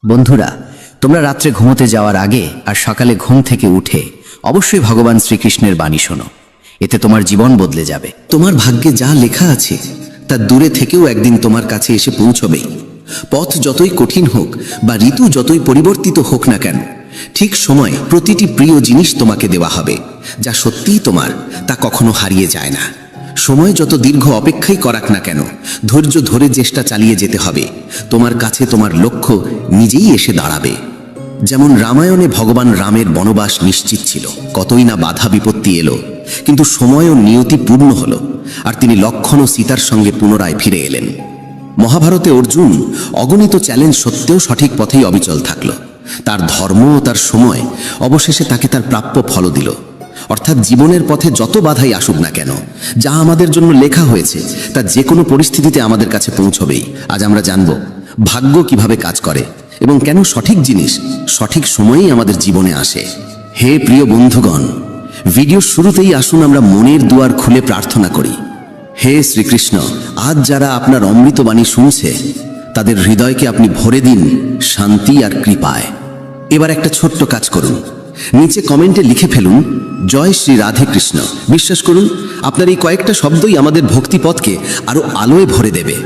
বন্ধুরা, তোমরা রাত্রে ঘুমোতে যাওয়ার আগে আর সকালে ঘুম থেকে উঠে অবশ্যই ভগবান শ্রীকৃষ্ণের বাণী শোনো। এতে তোমার জীবন বদলে যাবে। তোমার ভাগ্যে যা লেখা আছে তা দূরে থেকেও একদিন তোমার কাছে এসে পৌঁছবেই। পথ যতই কঠিন হোক বা ঋতু যতই পরিবর্তিত হোক না কেন, ঠিক সময়ে প্রতিটি প্রিয় জিনিস তোমাকে দেওয়া হবে। যা সত্যিই তোমার, তা কখনো হারিয়ে যায় না। সময় যত দীর্ঘ অপেক্ষাই করাক না কেন, ধৈর্য ধরে চেষ্টা চালিয়ে যেতে হবে। তোমার কাছে তোমার লক্ষ্য নিজেই এসে দাঁড়াবে। যেমন রামায়ণে ভগবান রামের বনবাস নিশ্চিত ছিল, কতই না বাধা বিপত্তি এলো, কিন্তু সময় ও নিয়তি পূর্ণ হলো, আর তিনি লক্ষ্মণ ও সীতার সঙ্গে পুনরায় ফিরে এলেন। মহাভারতে অর্জুন অগণিত চ্যালেঞ্জ সত্ত্বেও সঠিক পথেই অবিচল থাকল। তার ধর্ম ও তার সময় অবশেষে তাকে তার প্রাপ্য ফল দিল। অর্থাৎ জীবনের পথে যত বাধাই আসুক না কেন, যা আমাদের জন্য লেখা হয়েছে তা যে কোনো পরিস্থিতিতে আমাদের কাছে পৌঁছবেই। আজ আমরা জানব ভাগ্য কিভাবে কাজ করে এবং কেন সঠিক জিনিস সঠিক সময়েই আমাদের জীবনে আসে। হে প্রিয় বন্ধুগণ, ভিডিও শুরুতেই আসুন আমরা মনের দুয়ার খুলে প্রার্থনা করি। হে শ্রীকৃষ্ণ, আজ যারা আপনার অমৃতবাণী শুনছে তাদের হৃদয়কে আপনি ভরে দিন শান্তি আর কৃপায়। এবার একটা ছোট্ট কাজ করুন, নিচে কমেন্টে লিখে ফেলুন জয় শ্রী রাধে কৃষ্ণ। বিশ্বাস করুন, আপনার এই কয়েকটা শব্দই আমাদের ভক্তিপথকে আরো আলোয় ভরে দেবে।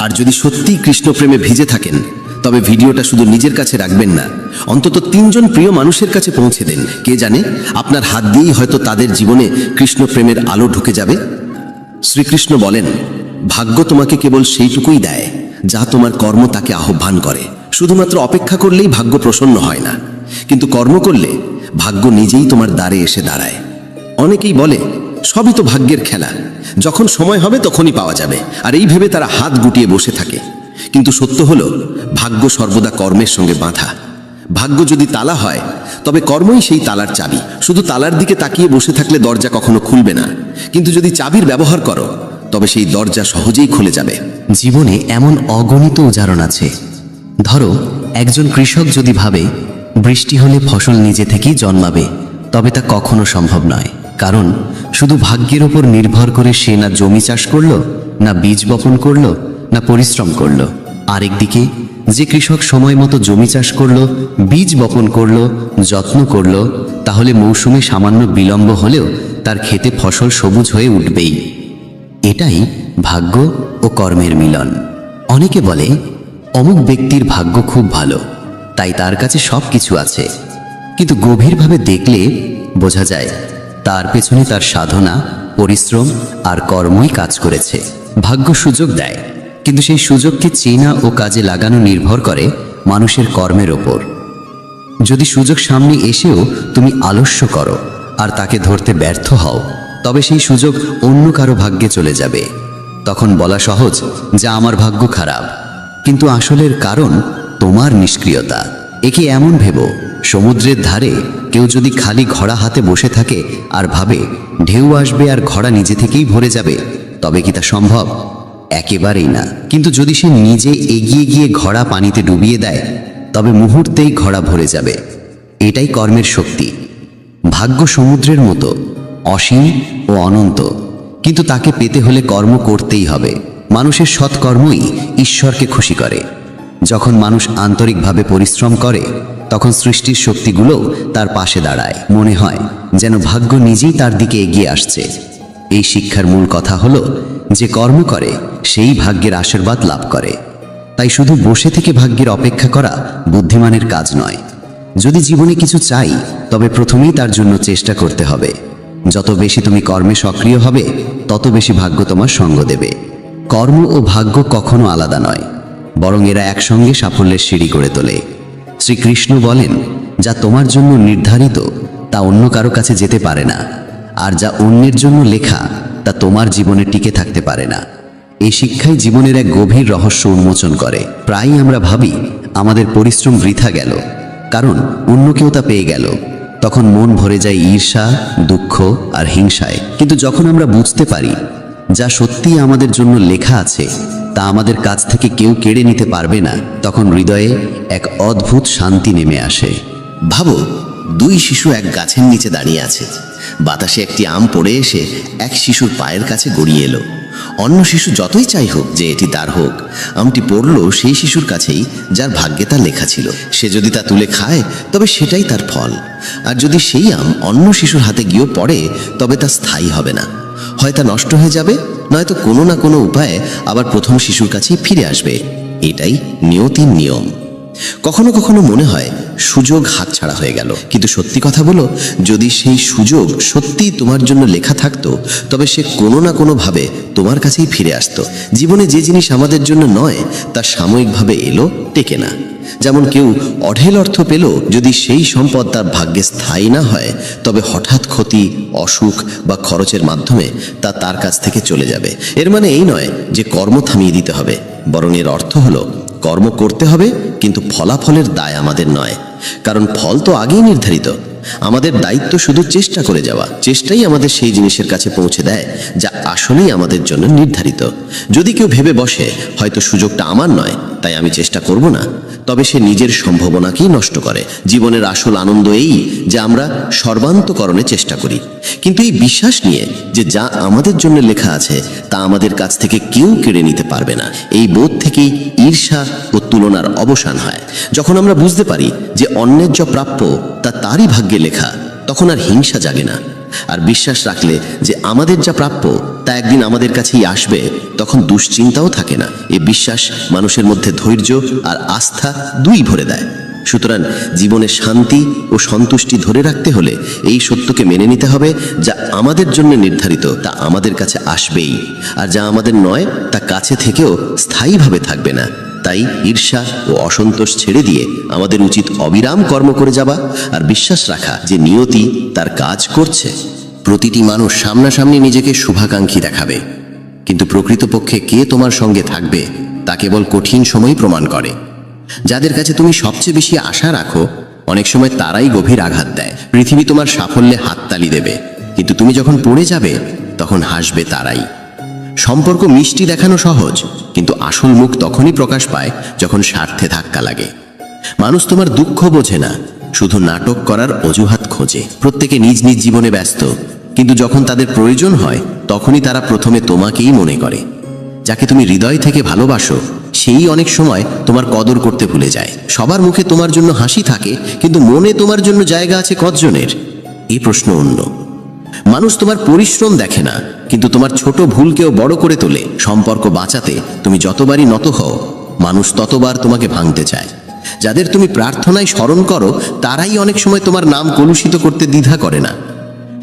আর যদি সত্যিই কৃষ্ণ প্রেমে ভিজে থাকেন, তবে ভিডিওটা শুধু নিজের কাছে রাখবেন না, অন্তত 3 জন প্রিয় মানুষের কাছে পৌঁছে দেন। কে জানে, আপনার হাত দিয়েই হয়তো তাদের জীবনে কৃষ্ণ প্রেমের আলো ঢুকে যাবে। শ্রীকৃষ্ণ বলেন, ভাগ্য তোমাকে কেবল সেইটুকুই দেয় যা তোমার কর্ম তাকে আহ্বান করে। শুধুমাত্র অপেক্ষা করলেই ভাগ্য প্রসন্ন হয় না, কিন্তু কর্ম করলে ভাগ্য নিজেই তোমার দ্বারে এসে দাঁড়ায়। অনেকেই বলে সবই তো ভাগ্যের খেলা, যখন সময় হবে তখনই পাওয়া যাবে, আর এই ভেবে তারা হাত গুটিয়ে বসে থাকে। কিন্তু সত্য হলো, ভাগ্য সর্বদা কর্মের সঙ্গে বাঁধা। ভাগ্য যদি তালা হয়, তবে কর্মই সেই তালার চাবি। শুধু তালার দিকে তাকিয়ে বসে থাকলে দরজা কখনো খুলবে না, কিন্তু যদি চাবির ব্যবহার করো, তবে সেই দরজা সহজেই খুলে যাবে। জীবনে এমন অগণিত উদাহরণ আছে। ধরো, একজন কৃষক যদি ভাবে বৃষ্টি হলে ফসল নিজে থেকেই জন্মাবে, তবে তা কখনো সম্ভব নয়। কারণ শুধু ভাগ্যের ওপর নির্ভর করে সে না জমি চাষ করলো, না বীজ বপন করলো, না পরিশ্রম করলো। আরেকদিকে যে কৃষক সময় মতো জমি চাষ করলো, বীজ বপন করলো, যত্ন করলো, তাহলে মৌসুমে সামান্য বিলম্ব হলেও তার ক্ষেতে ফসল সবুজ হয়ে উঠবেই। এটাই ভাগ্য ও কর্মের মিলন। অনেকে বলে অমুক ব্যক্তির ভাগ্য খুব ভালো, তাই তার কাছে সব কিছু আছে, কিন্তু গভীরভাবে দেখলে বোঝা যায় তার পেছনে তার সাধনা, পরিশ্রম আর কর্মই কাজ করেছে। ভাগ্য সুযোগ দেয়, কিন্তু সেই সুযোগকে চেনা ও কাজে লাগানো নির্ভর করে মানুষের কর্মের ওপর। যদি সুযোগ সামনে এসেও তুমি আলস্য করো আর তাকে ধরতে ব্যর্থ হও, তবে সেই সুযোগ অন্য কারো ভাগ্যে চলে যাবে। তখন বলা সহজ যে আমার ভাগ্য খারাপ, কিন্তু আসলের কারণ তোমার নিষ্ক্রিয়তা। একে এমন ভেবো, সমুদ্রের ধারে কেউ যদি খালি ঘোড়া হাতে বসে থাকে আর ভাবে ঢেউ আসবে আর ঘোড়া নিজে থেকেই ভরে যাবে, তবে কি তা সম্ভব? একেবারেই না। কিন্তু যদি সে নিজে এগিয়ে গিয়ে ঘোড়া পানিতে ডুবিয়ে দেয়, তবে মুহূর্তেই ঘোড়া ভরে যাবে। এটাই কর্মের শক্তি। ভাগ্য সমুদ্রের মতো অসীম ও অনন্ত, কিন্তু তাকে পেতে হলে কর্ম করতেই হবে। মানুষের সৎকর্মই ঈশ্বরকে খুশি করে। যখন মানুষ আন্তরিকভাবে পরিশ্রম করে, তখন সৃষ্টির শক্তিগুলোও তার পাশে দাঁড়ায়। মনে হয় যেন ভাগ্য নিজেই তার দিকে এগিয়ে আসছে। এই শিক্ষার মূল কথা হলো যে কর্ম করে সেই ভাগ্যের আশীর্বাদ লাভ করে। তাই শুধু বসে থেকে ভাগ্যের অপেক্ষা করা বুদ্ধিমানের কাজ নয়। যদি জীবনে কিছু চাই, তবে প্রথমেই তার জন্য চেষ্টা করতে হবে। যত বেশি তুমি কর্মে সক্রিয় হবে, তত বেশি ভাগ্য তোমার সঙ্গ দেবে। কর্ম ও ভাগ্য কখনো আলাদা নয়, বরং এরা একসঙ্গে সাফল্যের সিঁড়ি গড়ে তোলে। শ্রীকৃষ্ণ বলেন, যা তোমার জন্য নির্ধারিত তা অন্য কারো কাছে যেতে পারে না, আর যা অন্যের জন্য লেখা তা তোমার জীবনে টিকে থাকতে পারে না। এই শিক্ষাই জীবনের এক গভীর রহস্য উন্মোচন করে। প্রায়ই আমরা ভাবি আমাদের পরিশ্রম বৃথা গেল, কারণ অন্য কেউ তা পেয়ে গেল। তখন মন ভরে যায় ঈর্ষা, দুঃখ আর হিংসায়। কিন্তু যখন আমরা বুঝতে পারি যা সত্যিই আমাদের জন্য লেখা আছে তা আমাদের কাছ থেকে কেউ কেড়ে নিতে পারবে না, তখন হৃদয়ে এক অদ্ভুত শান্তি নেমে আসে। ভাবো, 2 শিশু এক গাছের নিচে দাঁড়িয়ে আছে। বাতাসে একটি আম পড়ে এসে এক শিশুর পায়ের কাছে গড়িয়ে এলো। অন্য শিশু যতই চাই হোক যে এটি তার হোক, আমটি পড়ল সেই শিশুর কাছেই যার ভাগ্যে তা লেখা ছিল। সে যদি তা তুলে খায় তবে সেটাই তার ফল, আর যদি সেই আম অন্য শিশুর হাতে গিয়েও পড়ে তবে তা স্থায়ী হবে না, হয় তা নষ্ট হয়ে যাবে, নয়তো কোনো না কোনো উপায়ে আবার প্রথম শিশুর কাছেই ফিরে আসবে। এটাই নিয়তির নিয়ম। কখনো কখনো মনে হয় সুযোগ হাতছাড়া হয়ে গেল, কিন্তু সত্যি কথা বলো, যদি সেই সুযোগ সত্যিই তোমার জন্য লেখা থাকতো তবে সে কোনো না কোনোভাবে তোমার কাছেই ফিরে আসতো। জীবনে যে জিনিস আমাদের জন্য নয় তা সাময়িকভাবে এলো, টেকে না। যেমন কেউ অঢেল অর্থ পেল, যদি সেই সম্পদ তার ভাগ্যে স্থায়ী না হয় তবে হঠাৎ ক্ষতি, অসুখ বা খরচের মাধ্যমে তা তার কাছ থেকে চলে যাবে। এর মানে এই নয় যে কর্ম থামিয়ে দিতে হবে, বরং এর অর্থ হলো কর্ম করতে হবে, কিন্তু ফলাফলের দায় আমাদের নয়, কারণ ফল তো আগেই নির্ধারিত। আমাদের দায়িত্ব শুধু চেষ্টা করে যাওয়া। চেষ্টাই আমাদের সেই জিনিসের কাছে পৌঁছে দেয় যা আসলেই আমাদের জন্য নির্ধারিত। যদি কেউ ভেবে বসে হয়তো সুযোগটা আমার নয় তাই আমি চেষ্টা করব না, তবে সে নিজের সম্ভাবনাকেই নষ্ট করে। জীবনের আসল আনন্দ এই যে আমরা সর্বান্তকরণে চেষ্টা করি, কিন্তু এই বিশ্বাস নিয়ে যে যা আমাদের জন্য লেখা আছে তা আমাদের কাছ থেকে কেউ কেড়ে নিতে পারবে না। এই বোধ থেকেই ঈর্ষা ও তুলনার অবসান হয়। যখন আমরা বুঝতে পারি যে অন্যের যা প্রাপ্য তা তারই ভাগ্যে লেখা, তখন আর হিংসা জাগে না। আর বিশ্বাস রাখলে যে আমাদের যা প্রাপ্য তা একদিন আমাদের কাছেই আসবে, তখন দুশ্চিন্তাও থাকে না। এই বিশ্বাস মানুষের মধ্যে ধৈর্য আর আস্থা দুই ভরে দেয়। সুতরাং জীবনে শান্তি ও সন্তুষ্টি ধরে রাখতে হলে এই সত্যকে মেনে নিতে হবে, যা আমাদের জন্য নির্ধারিত তা আমাদের কাছে আসবেই, আর যা আমাদের নয় তা কাছে থেকেও স্থায়ীভাবে থাকবে না। তাই ঈর্ষা ও অসন্তোষ ছেড়ে দিয়ে আমাদের উচিত অবিরাম কর্ম করে যাওয়া আর বিশ্বাস রাখা যে নিয়তি তার কাজ করছে। প্রতিটি মানুষ সামনাসামনি নিজেকে শুভাকাঙ্ক্ষী দেখাবে, কিন্তু প্রকৃতপক্ষে কে তোমার সঙ্গে থাকবে তা কেবল কঠিন সময় প্রমাণ করে। যাদের কাছে তুমি সবচেয়ে বেশি আশা রাখো অনেক সময় তারাই গভীর আঘাত দেয়। পৃথিবী তোমার সাফল্যে হাততালি দেবে, কিন্তু তুমি যখন পড়ে যাবে তখন হাসবে তারাই। সম্পর্ক মিষ্টি দেখানো সহজ, কিন্তু আসল মুখ তখনই প্রকাশ পায় যখন স্বার্থে ধাক্কা লাগে। মানুষ তোমার দুঃখ বোঝে না, শুধু নাটক করার অজুহাত খোঁজে। প্রত্যেকে নিজ নিজ জীবনে ব্যস্ত, কিন্তু যখন তাদের প্রয়োজন হয় তখনই তারা প্রথমে তোমাকেই মনে করে। যাকে তুমি হৃদয় থেকে ভালোবাসো সেই অনেক সময় তোমার কদর করতে ভুলে যায়। সবার মুখে তোমার জন্য হাসি থাকে, কিন্তু মনে তোমার জন্য জায়গা আছে কতজনের? এই প্রশ্ন অন্য। মানুষ তোমার পরিশ্রম দেখে না, কিন্তু তোমার ছোট ভুলকেও বড় করে তোলে। সম্পর্ক বাঁচাতে তুমি যতবারই নত হও, মানুষ ততবার তোমাকে ভাঙতে চায়। যাদের তুমি প্রার্থনায় স্মরণ করো তারাই অনেক সময় তোমার নাম কলুষিত করতে দ্বিধা করে না।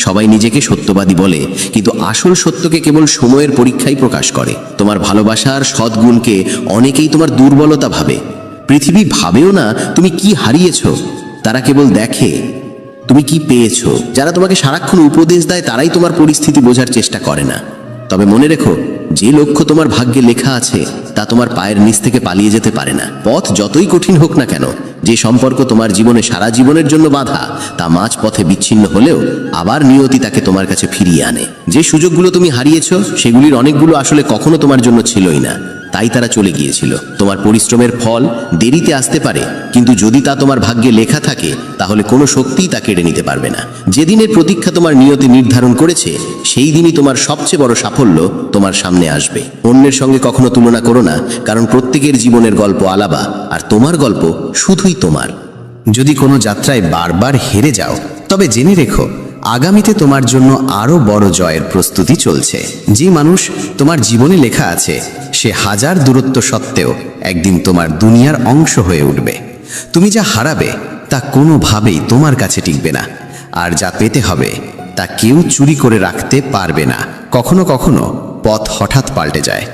সবাই নিজেকে সত্যবাদী বলে, কিন্তু আসল সত্যকে কেবল সময়ের পরীক্ষাই প্রকাশ করে। তোমার ভালোবাসার সদ্গুণকে অনেকেই তোমার দুর্বলতা ভাবে। পৃথিবী ভাবেও না তুমি কি হারিয়েছ, তারা কেবল দেখে তুমি কি পেয়েছো। যারা তোমাকে সারাক্ষণ উপদেশ দেয় তারাই তোমার পরিস্থিতি বোঝার চেষ্টা করে না। তবে মনে রেখো, যে লক্ষ্য তোমার ভাগ্যে লেখা আছে তা তোমার পায়ের নিচ থেকে পালিয়ে যেতে পারে না। পথ যতই কঠিন হোক না কেন, যে সম্পর্ক তোমার জীবনে সারা জীবনের জন্য বাধা তা মাঝ পথে বিচ্ছিন্ন হলেও আবার নিয়তি তাকে তোমার কাছে ফিরিয়ে আনে। যে সুযোগগুলো তুমি হারিয়েছ সেগুলির অনেকগুলো আসলে কখনো তোমার জন্য ছিলই না, তাই তারা চলে গিয়েছিল। তোমার পরিশ্রমের ফল দেরিতে আসতে পারে, কিন্তু যদি তা তোমার ভাগ্যে লেখা থাকে তাহলে কোনো শক্তিই তা কেড়ে নিতে পারবে না। যেদিনের প্রতীক্ষা তোমার নিয়তি নির্ধারণ করেছে সেই দিনই তোমার সবচেয়ে বড় সাফল্য তোমার সামনে আসবে। অন্যের সঙ্গে কখনো তুলনা করো না, কারণ প্রত্যেকের জীবনের গল্প আলাদা, আর তোমার গল্প শুধুই তোমার। যদি কোনো যাত্রায় বারবার হেরে যাও তবে জেনে রেখো আগামীতে তোমার জন্য আরো বড় জয়ের প্রস্তুতি চলছে। যে মানুষ তোমার জীবনে লেখা আছে সে হাজার দূরত্ব সত্ত্বেও একদিন তোমার দুনিয়ার অংশ হয়ে উঠবে। তুমি যা হারাবে তা কোনোভাবেই তোমার কাছে টিকবে না, আর যা পেতে হবে তা কেউ চুরি করে রাখতে পারবে না। কখনো কখনো পথ হঠাৎ পাল্টে যায়,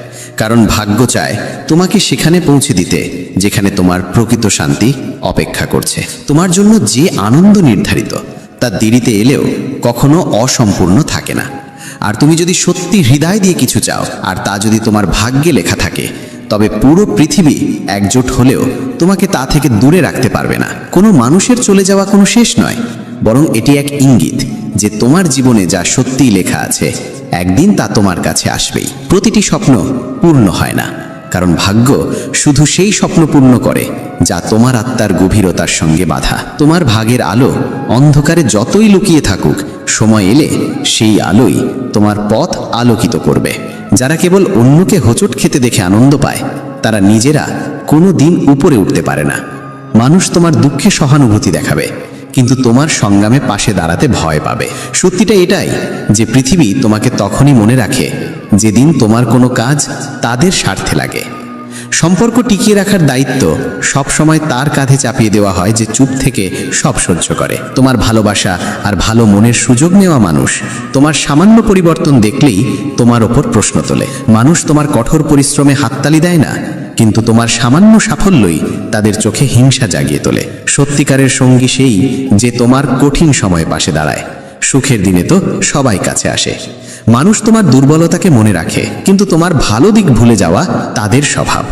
কারণ ভাগ্য চায় তোমাকে সেখানে পৌঁছে দিতে যেখানে তোমার প্রকৃত শান্তি অপেক্ষা করছে। তোমার জন্য যে আনন্দ নির্ধারিত তা দেরিতে এলেও কখনো অসম্পূর্ণ থাকে না। আর তুমি যদি সত্যি হৃদয় দিয়ে কিছু চাও আর তা যদি তোমার ভাগ্যে লেখা থাকে, তবে পুরো পৃথিবী একজোট হলেও তোমাকে তা থেকে দূরে রাখতে পারবে না। কোনো মানুষের চলে যাওয়া কোনো শেষ নয়, বরং এটি এক ইঙ্গিত যে তোমার জীবনে যা সত্যিই লেখা আছে একদিন তা তোমার কাছে আসবেই। প্রতিটি স্বপ্ন পূর্ণ হয় না, কারণ ভাগ্য শুধু সেই স্বপ্ন পূর্ণ করে যা তোমার আত্মার গভীরতার সঙ্গে বাঁধা। তোমার ভাগের আলো অন্ধকারে যতই লুকিয়ে থাকুক, সময় এলে সেই আলোই তোমার পথ আলোকিত করবে। যারা কেবল অন্যকে হোঁচট খেতে দেখে আনন্দ পায়, তারা নিজেরা কোনো দিন উপরে উঠতে পারে না। মানুষ তোমার দুঃখে সহানুভূতি দেখাবে, কিন্তু তোমার সংগ্রামে পাশে দাঁড়াতে ভয় পাবে। সত্যিটা এটাই যে পৃথিবী তোমাকে তখনই মনে রাখে যেদিন তোমার কোনো কাজ তাদের স্বার্থে লাগে। সম্পর্ক টিকিয়ে রাখার দায়িত্ব সবসময় তার কাঁধে চাপিয়ে দেওয়া হয় যে চুপ থেকে সব সহ্য করে। তোমার ভালোবাসা আর ভালো মনের সুযোগ নেওয়া মানুষ তোমার সামান্য পরিবর্তন দেখলেই তোমার ওপর প্রশ্ন তোলে। মানুষ তোমার কঠোর পরিশ্রমে হাততালি দেয় না, কিন্তু তোমার সামান্য সাফল্যই তাদের চোখে হিংসা জাগিয়ে তোলে। সত্যিকারের সঙ্গী সেই যে তোমার কঠিন সময়ে পাশে দাঁড়ায়। সুখের দিনে তো সবাই কাছে আসে। মানুষ তোমার দুর্বলতাকে মনে রাখে, কিন্তু তোমার ভালো দিক ভুলে যাওয়া তাদের স্বভাব।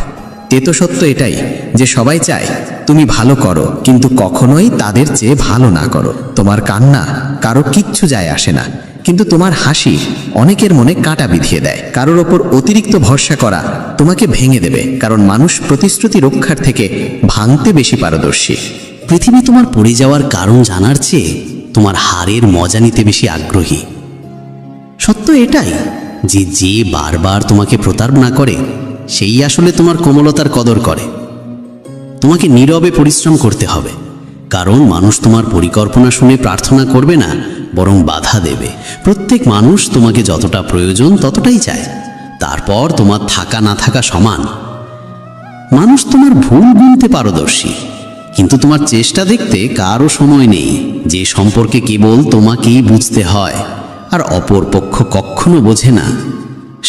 তেতো সত্য এটাই যে সবাই চায় তুমি ভালো করো, কিন্তু কখনোই তাদের চেয়ে ভালো না করো। তোমার কান্না কারো কিচ্ছু যায় আসে না, কিন্তু তোমার হাসি অনেকের মনে কাঁটা বিঁধিয়ে দেয়। কারোর ওপর অতিরিক্ত ভরসা করা তোমাকে ভেঙে দেবে, কারণ মানুষ প্রতিশ্রুতি রক্ষার থেকে ভাঙতে বেশি পারদর্শী। পৃথিবী তোমার পড়ে যাওয়ার কারণ জানার চেয়ে তোমার হারের মজা নিতে বেশি আগ্রহী। সত্য এটাই যে যে বারবার তোমাকে প্রতারণা করে সেই আসলে তোমার কোমলতার কদর করে। তোমাকে নীরবে পরিশ্রম করতে হবে, কারণ মানুষ তোমার পরিকল্পনা শুনে প্রার্থনা করবে না, বরং বাধা দেবে। প্রত্যেক মানুষ তোমাকে যতটা প্রয়োজন ততটাই চায়, তারপর তোমার থাকা না থাকা সমান। মানুষ তোমার ভুল গুনতে পারদর্শী, কিন্তু তোমার চেষ্টা দেখতে কারও সময় নেই। যে সম্পর্কে কেবল তোমাকেই বুঝতে হয় আর অপর পক্ষ কখনো বোঝে না,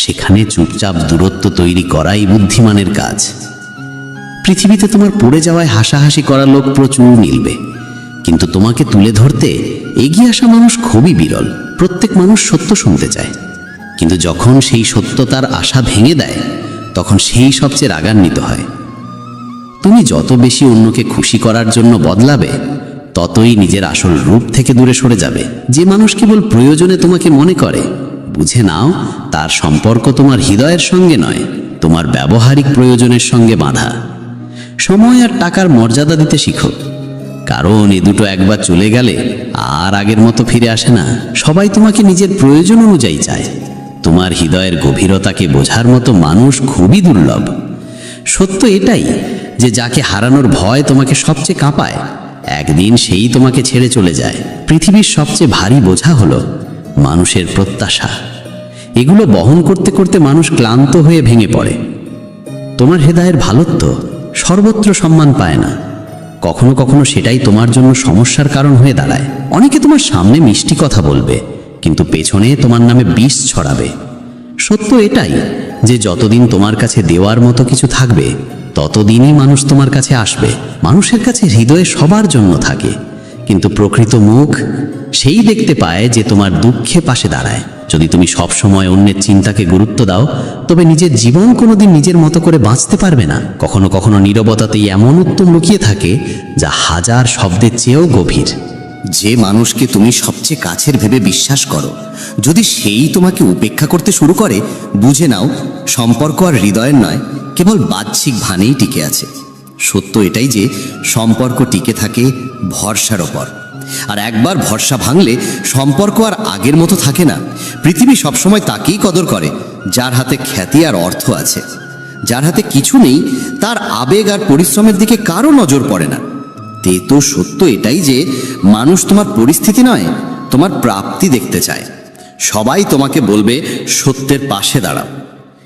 সেখানে চুপচাপ দূরত্ব তৈরি করাই বুদ্ধিমানের কাজ। পৃথিবীতে তোমার পড়ে যাওয়ায় হাসাহাসি করার লোক প্রচুর মিলবে, কিন্তু তোমাকে তুলে ধরতে এগিয়ে আসা মানুষ খুবই বিরল। প্রত্যেক মানুষ সত্য শুনতে চায়, কিন্তু যখন সেই সত্য তার আশা ভেঙে দেয়, তখন সেই সবচেয়ে রাগান্বিত হয়। তুমি যত বেশি অন্যকে খুশি করার জন্য বদলাবে, ততই নিজের আসল রূপ থেকে দূরে সরে যাবে। যে মানুষ কেবল প্রয়োজনে তোমাকে মনে করে, বুঝে নাও তার সম্পর্ক তোমার হৃদয়ের সঙ্গে নয়, তোমার ব্যবহারিক প্রয়োজনের সঙ্গে বাঁধা। সময় আর টাকার মর্যাদা দিতে শিখো, কারণ এ দুটো একবার চলে গেলে আর আগের মতো ফিরে আসে না। সবাই তোমাকে নিজের প্রয়োজন অনুযায়ী চায়। তোমার হৃদয়ের গভীরতাকে বোঝার মতো মানুষ খুবই দুর্লভ। সত্য এটাই যে যাকে হারানোর ভয় তোমাকে সবচেয়ে কাঁপায়, একদিন সেই তোমাকে ছেড়ে চলে যায়। পৃথিবীর সবচেয়ে ভারী বোঝা হলো মানুষের প্রত্যাশা। এগুলো বহন করতে করতে মানুষ ক্লান্ত হয়ে ভেঙে পড়ে। তোমার হৃদয়ের ভালোত্ব সর্বত্র সম্মান পায় না। কখনো কখনো সেটাই তোমার জন্য সমস্যার কারণ হয়ে দাঁড়ায়। অনেকে তোমার সামনে মিষ্টি কথা বলবে, কিন্তু পেছনে তোমার নামে বিষ ছড়াবে। সত্য এটাই যে যতদিন তোমার কাছে দেওয়ার মতো কিছু থাকবে, ততদিনই মানুষ তোমার কাছে আসবে। মানুষের কাছে হৃদয়ে সবার জন্য থাকে, কিন্তু প্রকৃত মুখ সেই দেখতে পায় যে তোমার দুঃখে পাশে দাঁড়ায়। যদি তুমি সব সময় অন্যের চিন্তাকে গুরুত্ব দাও, তবে নিজের জীবন কোনোদিন নিজের মতো করে বাঁচতে পারবে না। কখনো কখনো নীরবতাতেই এমন উত্তম লুকিয়ে থাকে যা হাজার শব্দের চেয়েও গভীর। যে মানুষকে তুমি সবচেয়ে কাছের ভেবে বিশ্বাস করো, যদি সেই তোমাকে উপেক্ষা করতে শুরু করে, বুঝে নাও সম্পর্ক আর হৃদয়ের নয়, কেবল বাহ্যিক ভানেই টিকে আছে। সত্য এটাই যে সম্পর্ক টিকে থাকে ভরসার ওপর, আর একবার ভরসা ভাঙলে সম্পর্ক আর আগের মতো থাকে না। পৃথিবী সবসময় তাকেই কদর করে যার হাতে খ্যাতি আর অর্থ আছে। যার হাতে কিছু নেই, তার আবেগ আর পরিশ্রমের দিকে কারো নজর পড়ে না। তো সত্য এটাই যে মানুষ তোমার পরিস্থিতি নয়, তোমার প্রাপ্তি দেখতে চায়। সবাই তোমাকে বলবে সত্যের পাশে দাঁড়াও,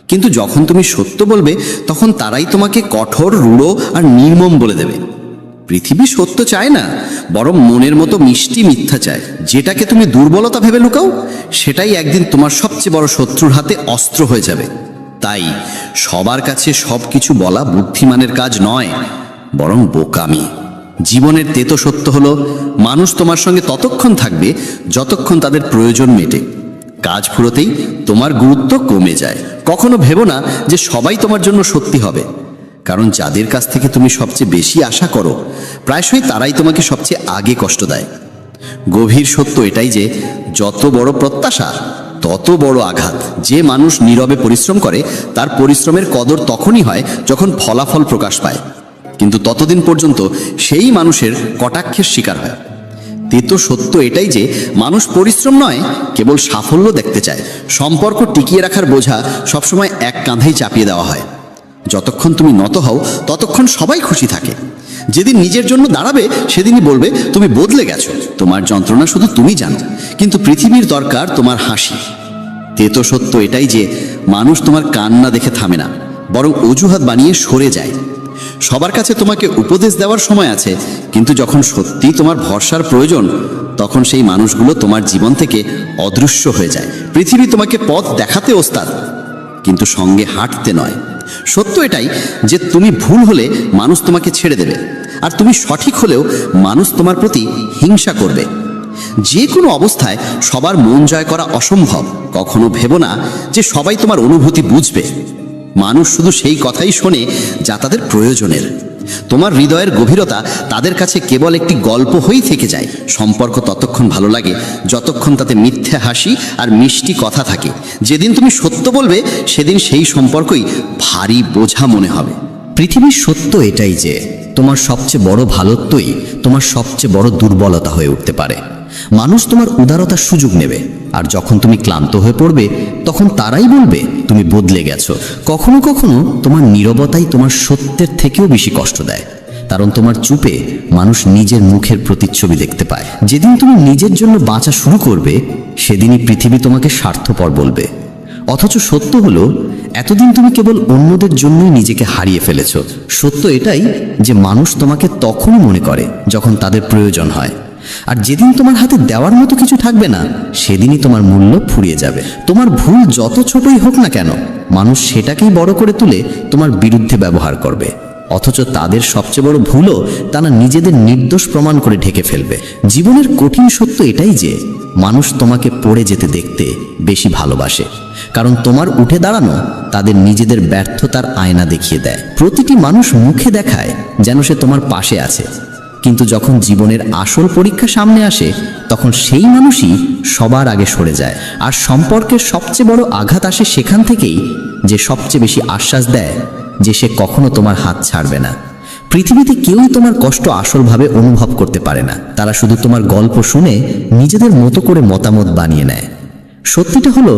কিন্তু যখন তুমি সত্য বলবে, তখন তারাই তোমাকে কঠোর, রূঢ় আর নির্মম বলে দেবে। পৃথিবী সত্য চায় না, বরং মনের মতো মিষ্টি মিথ্যা চায়। যেটাকে তুমি দুর্বলতা ভেবে লুকাও, সেটাই একদিন তোমার সবচেয়ে বড় শত্রুর হাতে অস্ত্র হয়ে যাবে। তাই সবার কাছে সব কিছু বলা বুদ্ধিমানের কাজ নয়, বরং বোকামি। জীবনের তেতো সত্য হলো মানুষ তোমার সঙ্গে ততক্ষণ থাকবে যতক্ষণ তাদের প্রয়োজন মেটে। কাজ ফুরোতেই তোমার গুরুত্ব কমে যায়। কখনো ভেবো না যে সবাই তোমার জন্য সত্যি হবে, কারণ যাদের কাছ থেকে তুমি সবচেয়ে বেশি আশা করো, প্রায়শই তারাই তোমাকে সবচেয়ে আগে কষ্ট দেয়। গভীর সত্য এটাই যে যত বড় প্রত্যাশা, তত বড় আঘাত। যে মানুষ নীরবে পরিশ্রম করে, তার পরিশ্রমের কদর তখনই হয় যখন ফলাফল প্রকাশ পায়, কিন্তু ততদিন পর্যন্ত সেই মানুষের কটাক্ষের শিকার হয়। তেতো সত্য এটাই যে মানুষ পরিশ্রম নয়, কেবল সাফল্য দেখতে চায়। সম্পর্ক টিকিয়ে রাখার বোঝা সবসময় এক কাঁধেই চাপিয়ে দেওয়া হয়। যতক্ষণ তুমি নত হও ততক্ষণ সবাই খুশি থাকে। যেদিন নিজের জন্য দাঁড়াবে সেদিনই বলবে তুমি বদলে গেছো। তোমার যন্ত্রণা শুধু তুমি জানো, কিন্তু পৃথিবীর দরকার তোমার হাসি। তেতো সত্য এটাই যে মানুষ তোমার কান্না দেখে থামে না, বরং অজুহাত বানিয়ে সরে যায়। সবার কাছে তোমাকে উপদেশ দেওয়ার সময় আছে, কিন্তু যখন সত্যি তোমার ভরসার প্রয়োজন তখন সেই মানুষগুলো তোমার জীবন থেকে অদৃশ্য হয়ে যায়। পৃথিবী তোমাকে পথ দেখাতে ওস্তাদ, কিন্তু সঙ্গে হাঁটতে নয়। সত্য এটাই যে তুমি ভুল হলে মানুষ তোমাকে ছেড়ে দেবে, আর তুমি সঠিক হলেও মানুষ তোমার প্রতি হিংসা করবে। যে কোনো অবস্থায় সবার মন জয় করা অসম্ভব। কখনো ভেবো না যে সবাই তোমার অনুভূতি বুঝবে। মানুষ শুধু সেই কথাই শোনে যা তাদের প্রয়োজনের। তোমার হৃদয়ের গভীরতা তাদের কাছে কেবল একটি গল্প হয়েই থেকে যায়। সম্পর্ক ততক্ষণ ভালো লাগে যতক্ষণ তাতে মিথ্যে হাসি আর মিষ্টি কথা থাকে। যেদিন তুমি সত্য বলবে সেদিন সেই সম্পর্কই ভারী বোঝা মনে হবে। পৃথিবীর সত্য এটাই যে তোমার সবচেয়ে বড় ভালোত্বই তোমার সবচেয়ে বড় দুর্বলতা হয়ে উঠতে পারে। মানুষ তোমার উদারতার সুযোগ নেবে, আর যখন তুমি ক্লান্ত হয়ে পড়বে তখন তারাই বলবে তুমি বদলে গেছো। কখনো কখনো তোমার নীরবতাই তোমার সত্যের থেকেও বেশি কষ্ট দেয়, কারণ তোমার চুপে মানুষ নিজের মুখের প্রতিচ্ছবি দেখতে পায়। যেদিন তুমি নিজের জন্য বাঁচা শুরু করবে সেদিনই পৃথিবী তোমাকে স্বার্থপর বলবে। অথচ সত্য হলো এতদিন তুমি কেবল অন্যদের জন্যই নিজেকে হারিয়ে ফেলেছ। সত্য এটাই যে মানুষ তোমাকে তখনই মনে করে যখন তাদের প্রয়োজন হয়, আর যেদিন তোমার হাতে দেওয়ার মতো কিছু থাকবে না সেদিনই তোমার মূল্য ফুরিয়ে যাবে। তোমার ভুল যত ছোটই হোক না কেন, মানুষ সেটাকেই বড় করে তুলে তোমার বিরুদ্ধে ব্যবহার করবে। অথচ তাদের সবচেয়ে বড় ভুলও তারা নিজেদের নির্দোষ প্রমাণ করে ঢেকে ফেলবে। জীবনের কঠিন সত্য এটাই যে মানুষ তোমাকে পড়ে যেতে দেখতে বেশি ভালোবাসে, কারণ তোমার উঠে দাঁড়ানো তাদের নিজেদের ব্যর্থতার আয়না দেখিয়ে দেয়। প্রতিটি মানুষ মুখে দেখায় যেন সে তোমার পাশে আছে, কিন্তু যখন জীবনের আসল পরীক্ষা সামনে আসে তখন সেই মানুষই সবার আগে সরে যায়। আর সম্পর্কের সবচেয়ে বড় আঘাত আসে সেখান থেকেই যে সবচেয়ে বেশি আশ্বাস দেয় যে সে কখনো তোমার হাত ছাড়বে না। পৃথিবীতে কেউই তোমার কষ্ট আসলভাবে অনুভব করতে পারে না, তারা শুধু তোমার গল্প শুনে নিজেদের মতো করে মতামত বানিয়ে নেয়। সত্যিটা হলো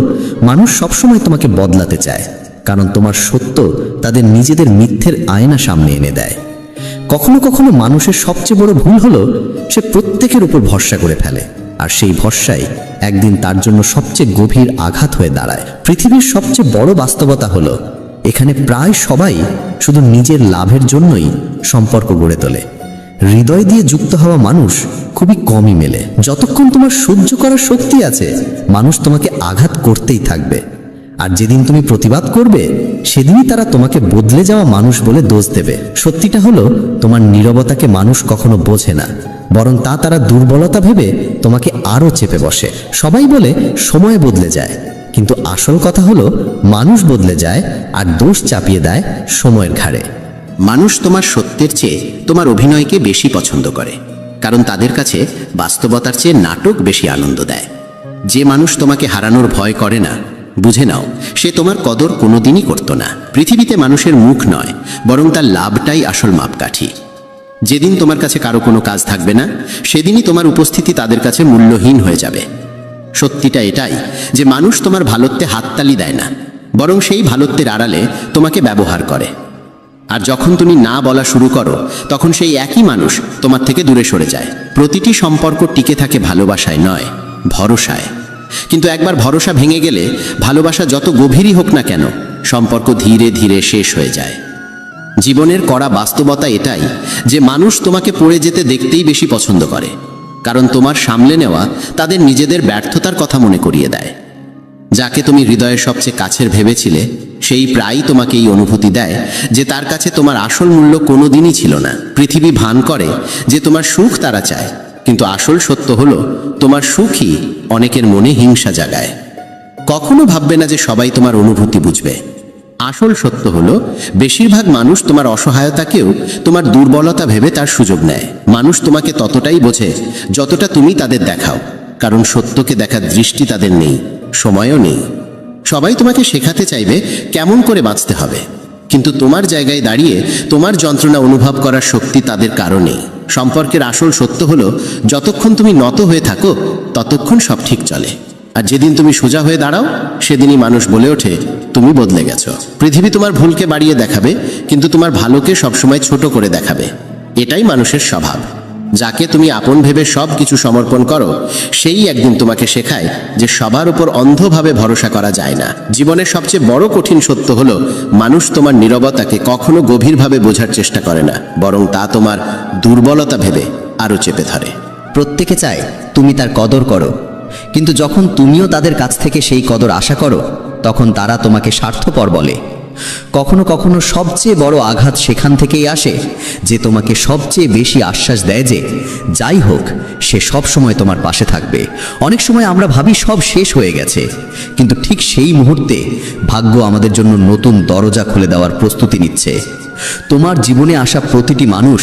মানুষ সবসময় তোমাকে বদলাতে চায়, কারণ তোমার সত্য তাদের নিজেদের মিথ্যের আয়না সামনে এনে দেয়। কখনো কখনো মানুষের সবচেয়ে বড় ভুল হলো সে প্রত্যেকের উপর ভরসা করে ফেলে, আর সেই ভরসাই একদিন তার জন্য সবচেয়ে গভীর আঘাত হয়ে দাঁড়ায়। পৃথিবীর সবচেয়ে বড় বাস্তবতা হলো এখানে প্রায় সবাই শুধু নিজের লাভের জন্যই সম্পর্ক গড়ে তোলে। হৃদয় দিয়ে যুক্ত হওয়া মানুষ খুবই কমই মেলে। যতক্ষণ তোমার সহ্য করার শক্তি আছে মানুষ তোমাকে আঘাত করতেই থাকবে, আর যেদিন তুমি প্রতিবাদ করবে সেদিনই তারা তোমাকে বদলে যাওয়া মানুষ বলে দোষ দেবে। সত্যিটা হলো তোমার নীরবতাকে মানুষ কখনো বোঝে না, বরং তারা দুর্বলতা ভেবে তোমাকে আরও চেপে বসে। সবাই বলে সময় বদলে যায়, কিন্তু আসল কথা হলো মানুষ বদলে যায় আর দোষ চাপিয়ে দেয় সময়ের ঘাড়ে। মানুষ তোমার সত্যের চেয়ে তোমার অভিনয়কে বেশি পছন্দ করে, কারণ তাদের কাছে বাস্তবতার চেয়ে নাটক বেশি আনন্দ দেয়। যে মানুষ তোমাকে হারানোর ভয় করে না, বুঝে নাও সে তোমার কদর কোনোদিনই করতো না। পৃথিবীতে মানুষের মুখ নয়, বরং তার লাভটাই আসল মাপকাঠি। যেদিন তোমার কাছে কারো কোনো কাজ থাকবে না সেদিনই তোমার উপস্থিতি তাদের কাছে মূল্যহীন হয়ে যাবে। সত্যিটা এটাই যে মানুষ তোমার ভালোত্বে হাততালি দেয় না, বরং সেই ভালোত্বের আড়ালে তোমাকে ব্যবহার করে। আর যখন তুমি না বলা শুরু করো তখন সেই একই মানুষ তোমার থেকে দূরে সরে যায়। প্রতিটি সম্পর্ক টিকে থাকে ভালোবাসায় নয়, ভরসায়। কিন্তু একবার ভরসা ভেঙে গেলে ভালোবাসা যত গভীরই হোক না কেন সম্পর্ক ধীরে ধীরে শেষ হয়ে যায়। জীবনের কড়া বাস্তবতা এটাই যে মানুষ তোমাকে পড়ে যেতে দেখতেই বেশি পছন্দ করে, কারণ তোমার সামলে নেওয়া তাদের নিজেদের ব্যর্থতার কথা মনে করিয়ে দেয়। যাকে তুমি হৃদয়ের সবচেয়ে কাছের ভেবেছিলে সেই প্রায়ই তোমাকে এই অনুভূতি দেয় যে তার কাছে তোমার আসল মূল্য কোনোদিনই ছিল না। পৃথিবী ভান করে যে তোমার সুখ তারা চায়, কিন্তু আসল সত্য হলো তোমার সুখই অনেকের মনে হিংসা জাগায়। কখনো ভাববে না যে সবাই তোমার অনুভূতি বুঝবে। আসল সত্য হলো বেশিরভাগ মানুষ তোমার অসহায়তাকেও তোমার দুর্বলতা ভেবে তার সুযোগ নেয়। মানুষ তোমাকে ততটাই বোঝে যতটা তুমি তাদের দেখাও, কারণ সত্যকে দেখার দৃষ্টি তাদের নেই, সময়ও নেই। সবাই তোমাকে শেখাতে চাইবে কেমন করে বাঁচতে হবে, কিন্তু তোমার জায়গায় দাঁড়িয়ে তোমার যন্ত্রণা অনুভব করার শক্তি তাদের কারো নেই। সম্পর্কের আসল সত্য হলো, যতক্ষণ তুমি নত হয়ে থাকো ততক্ষণ সব ঠিক চলে। আর যেদিন তুমি সোজা হয়ে দাঁড়াও সেদিনই মানুষ বলে ওঠে তুমি বদলে গেছো। পৃথিবী তোমার ভুলকে বাড়িয়ে দেখাবে, কিন্তু তোমার ভালোকে সবসময় ছোট করে দেখাবে। এটাই মানুষের স্বভাব। যাকে তুমি আপন ভেবে সব কিছু সমর্পণ করো, সেই একদিন তোমাকে শেখায় যে সবার উপর অন্ধভাবে ভরসা করা যায় না। জীবনের সবচেয়ে বড় কঠিন সত্য হলো, মানুষ তোমার নীরবতাকে কখনো গভীরভাবে বোঝার চেষ্টা করে না, বরং তা তোমার দুর্বলতা ভেবে আরও চেপে ধরে। প্রত্যেকে চায় তুমি তার কদর করো, কিন্তু যখন তুমিও তাদের কাছ থেকে সেই কদর আশা করো, তখন তারা তোমাকে স্বার্থপর বলে। কখনো কখনো সবচেয়ে বড় আঘাত সেখান থেকেই আসে যে তোমাকে সবচেয়ে বেশি আশ্বাস দেয় যে যাই হোক সে সব সময় তোমার পাশে থাকবে। অনেক সময় আমরা ভাবি সব শেষ হয়ে গেছে, কিন্তু ঠিক সেই মুহূর্তে ভাগ্য আমাদের জন্য নতুন দরজা খুলে দেওয়ার প্রস্তুতি নিচ্ছে। তোমার জীবনে আসা প্রতিটি মানুষ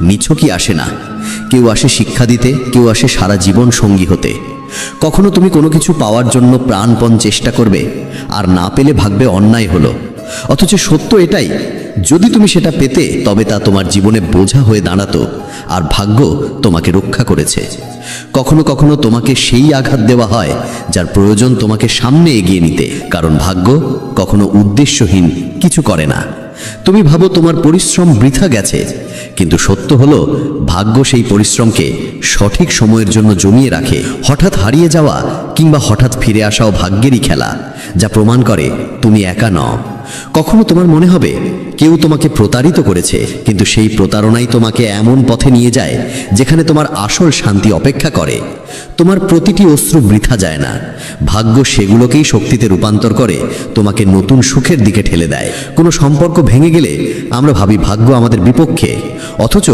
নিছকই আসে না। কেউ আসে শিক্ষা দিতে, কেউ আসে সারা জীবন সঙ্গী হতে। কখনো তুমি কোনো কিছু পাওয়ার জন্য প্রাণপণ চেষ্টা করবে, আর না পেলে ভাববে অন্যায় হলো। অথচ সত্য এটাই, যদি তুমি সেটা পেতে তবে তা তোমার জীবনে বোঝা হয়ে দাঁড়াতো, আর ভাগ্য তোমাকে রক্ষা করেছে। কখনো কখনো তোমাকে সেই আঘাত দেওয়া হয় যার প্রয়োজন তোমাকে সামনে এগিয়ে নিতে, কারণ ভাগ্য কখনো উদ্দেশ্যহীন কিছু করে না। তুমি ভাবো তোমার পরিশ্রম বৃথা গেছে, কিন্তু সত্য হলো ভাগ্য সেই পরিশ্রমকে সঠিক সময়ের জন্য জমিয়ে রাখে। হঠাৎ হারিয়ে যাওয়া কিংবা হঠাৎ ফিরে আসাও ভাগ্যেরই খেলা, যা প্রমাণ করে তুমি একা নও। কখনো তোমার মনে হবে কেউ তোমাকে প্রতারিত করেছে, কিন্তু সেই প্রতারণাই তোমাকে এমন পথে নিয়ে যায় যেখানে তোমার আসল শান্তি অপেক্ষা করে। তোমার প্রতিটি অশ্রু বৃথা যায় না, ভাগ্য সেগুলোকেই শক্তিতে রূপান্তর করে তোমাকে নতুন সুখের দিকে ঠেলে দেয়। কোনো সম্পর্ক ভেঙে গেলে আমরা ভাবি ভাগ্য আমাদের বিপক্ষে, অথচ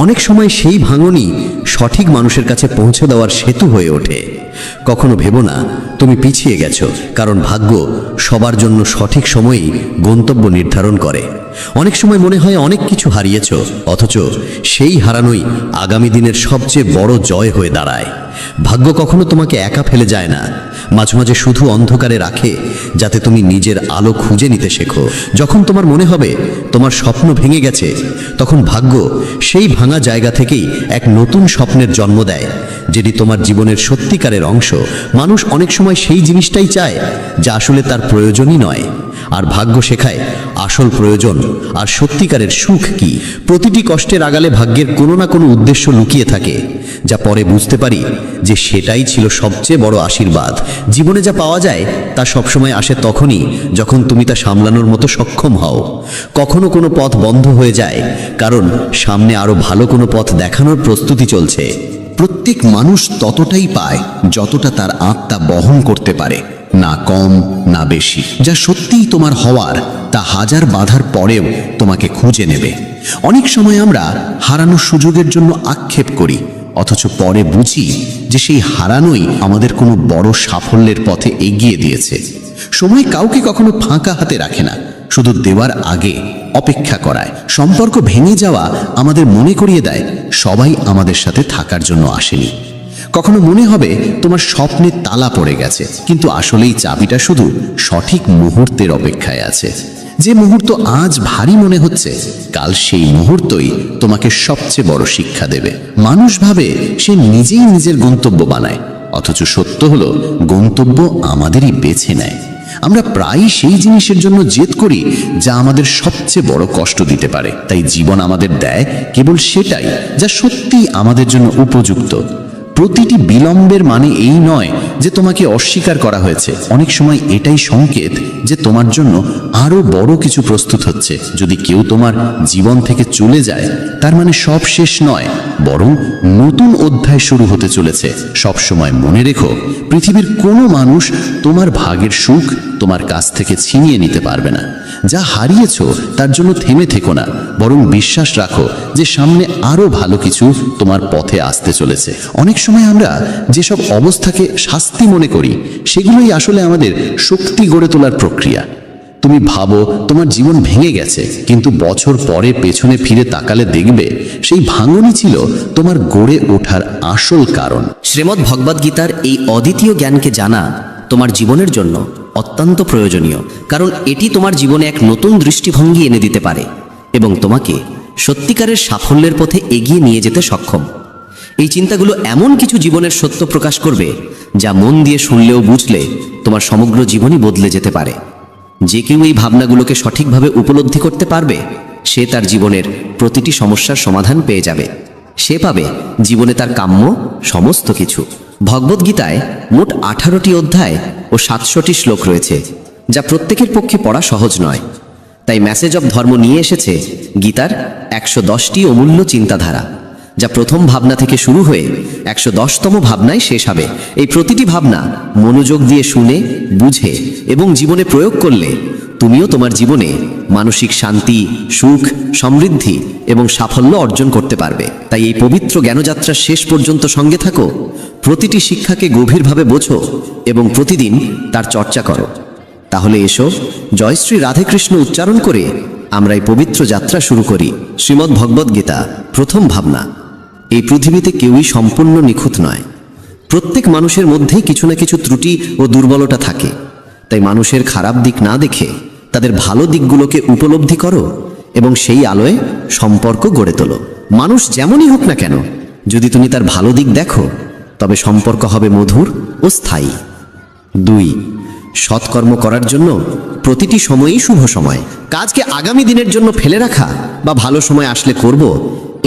অনেক সময় সেই ভাঙনই সঠিক মানুষের কাছে পৌঁছে দেওয়ার সেতু হয়ে ওঠে। কখনো ভেবো না তুমি পিছিয়ে গেছো, কারণ ভাগ্য সবার জন্য সঠিক সময়েই গন্তব্য নির্ধারণ করে। অনেক সময় মনে হয় অনেক কিছু হারিয়েছ, অথচ সেই হারানোই আগামী দিনের সবচেয়ে বড় জয় হয়ে দাঁড়ায়। ভাগ্য কখনো তোমাকে একা ফেলে যায় না, মাঝে মাঝে শুধু অন্ধকারে রাখে যাতে তুমি নিজের আলো খুঁজে নিতে শেখো। যখন তোমার মনে হবে তোমার স্বপ্ন ভেঙে গেছে, তখন ভাগ্য সেই ভাঙা জায়গা থেকেই এক নতুন স্বপ্নের জন্ম দেয়, যেটি তোমার জীবনের সত্যিকারের অংশ। মানুষ অনেক সময় সেই জিনিসটাই চায় যা আসলে তার প্রয়োজনই নয়, আর ভাগ্য শেখায় আসল প্রয়োজন আর সত্যিকারের সুখ কি। প্রতিটি কষ্টের আড়ালে ভাগ্যের কোনো না কোনো উদ্দেশ্য লুকিয়ে থাকে, যা পরে বুঝতে পারি যে সেটাই ছিল সবচেয়ে বড় আশীর্বাদ। জীবনে যা পাওয়া যায় তা সবসময় আসে তখনই যখন তুমি তা সামলানোর মতো সক্ষম হও। কখনো কোনো পথ বন্ধ হয়ে যায় কারণ সামনে আরো ভালো কোনো পথ দেখানোর প্রস্তুতি চলছে। প্রত্যেক মানুষ ততটাই পায় যতটা তার আত্মা বহন করতে পারে, না কম না বেশি। যা সত্যিই তোমার হওয়ার তা হাজার বাধার পরেও তোমাকে খুঁজে নেবে। অনেক সময় আমরা হারানোর সুযোগের জন্য আক্ষেপ করি, অথচ পরে বুঝি যে সেই হারানোই আমাদের কোনো বড় সাফল্যের পথে এগিয়ে দিয়েছে। সময় কাউকে কখনো ফাঁকা হাতে রাখে না, শুধু দেওয়ার আগে অপেক্ষা করায়। সম্পর্ক ভেঙে যাওয়া আমাদের মনে করিয়ে দেয় সবাই আমাদের সাথে থাকার জন্য আসেনি। কখনো মনে হবে তোমার স্বপ্নে তালা পড়ে গেছে, কিন্তু আসলেই চাবিটা শুধু সঠিক মুহূর্তের অপেক্ষায় আছে। যে মুহূর্ত আজ ভারী মনে হচ্ছে, কাল সেই মুহূর্তই তোমাকে সবচেয়ে বড় শিক্ষা দেবে। মানুষ ভাবে সে নিজেই নিজের গন্তব্য বানায়, অথচ সত্য হলো গন্তব্য আমাদেরই বেছে নেয়। আমরা প্রায়ই সেই জিনিসের জন্য জেদ করি যা আমাদের সবচেয়ে বড় কষ্ট দিতে পারে। তাই জীবন আমাদের দেয় কেবল সেটাই যা সত্যিই আমাদের জন্য উপযুক্ত। প্রতিটি বিলম্বের মানে এই নয় যে তোমাকে অস্বীকার করা হয়েছে, অনেক সময় এটাই সংকেত যে তোমার জন্য আরো বড় কিছু প্রস্তুত হচ্ছে। যদি কেউ তোমার জীবন থেকে চলে যায়, তার মানে সব শেষ নয়, বরং নতুন অধ্যায় শুরু হতে চলেছে। সব সময় মনে রেখো, পৃথিবীর কোনো মানুষ তোমার ভাগের সুখ তোমার কাছ থেকে ছিনিয়ে নিতে পারবে না। যা হারিয়েছো তার জন্য থেমে থেকো না, বরং বিশ্বাস রাখো যে সামনে আরো ভালো কিছু তোমার পথে আসতে চলেছে। অনেক সময় আমরা যেসব অবস্থাকে শাস্তি মনে করি, সেগুলোই আসলে আমাদের শক্তি গড়ে তোলার প্রক্রিয়া। তুমি ভাবো তোমার জীবন ভেঙে গেছে, কিন্তু বছর পরে পেছনে ফিরে তাকালে দেখবে সেই ভাঙনই ছিল তোমার গড়ে ওঠার আসল কারণ। শ্রীমদ্ ভগবদ্ গীতার এই অদ্বিতীয় জ্ঞানকে জানা তোমার জীবনের জন্য অত্যন্ত প্রয়োজনীয়, কারণ এটি তোমার জীবনে এক নতুন দৃষ্টিভঙ্গি এনে দিতে পারে এবং তোমাকে সত্যিকারের সাফল্যের পথে এগিয়ে নিয়ে যেতে সক্ষম। এই চিন্তাগুলো এমন কিছু জীবনের সত্য প্রকাশ করবে যা মন দিয়ে শুনলেও বুঝলে তোমার সমগ্র জীবনই বদলে যেতে পারে। যে কেউ এই ভাবনাগুলোকে সঠিকভাবে উপলব্ধি করতে পারবে সে তার জীবনের প্রতিটি সমস্যার সমাধান পেয়ে যাবে। সে পাবে জীবনে তার কাম্য সমস্ত কিছু। ভগবদ্গীতায় মোট 18টি অধ্যায় ও 700টি শ্লোক রয়েছে, যা প্রত্যেকের পক্ষে পড়া সহজ নয়। তাই মেসেজ অব ধর্ম নিয়ে এসেছে গীতার 110টি অমূল্য চিন্তাধারা, যা প্রথম ভাবনা থেকে শুরু হয়ে 110তম ভাবনায় শেষ হবে। এই প্রতিটি ভাবনা মনোযোগ দিয়ে শুনে, বুঝে এবং জীবনে প্রয়োগ করলে তুমিও তোমার জীবনে মানসিক শান্তি, সুখ, সমৃদ্ধি এবং সাফল্য অর্জন করতে পারবে। তাই এই পবিত্র জ্ঞানযাত্রার শেষ পর্যন্ত সঙ্গে থাকো, প্রতিটি শিক্ষাকে গভীরভাবে বোঝো এবং প্রতিদিন তার চর্চা করো। তাহলে এসো জয় শ্রী রাধেকৃষ্ণ উচ্চারণ করে আমরা এই পবিত্র যাত্রা শুরু করি। শ্রীমদ্ ভগবদ্গীতা প্রথম ভাবনা। এই পৃথিবীতে কেউই সম্পূর্ণ নিখুঁত নয়। প্রত্যেক মানুষের মধ্যেই কিছু না কিছু ত্রুটি ও দুর্বলতা থাকে। তাই মানুষের খারাপ দিক না দেখে তাদের ভালো দিকগুলোকে উপলব্ধি করো এবং সেই আলোয় সম্পর্ক গড়ে তোলো। মানুষ যেমনই হোক না কেন, যদি তুমি তার ভালো দিক দেখো তবে সম্পর্ক হবে মধুর ও স্থায়ী। 2. সৎকর্ম করার জন্য প্রতিটি সময়ই শুভ সময়। কাজকে আগামী দিনের জন্য ফেলে রাখা বা ভালো সময় আসলে করব,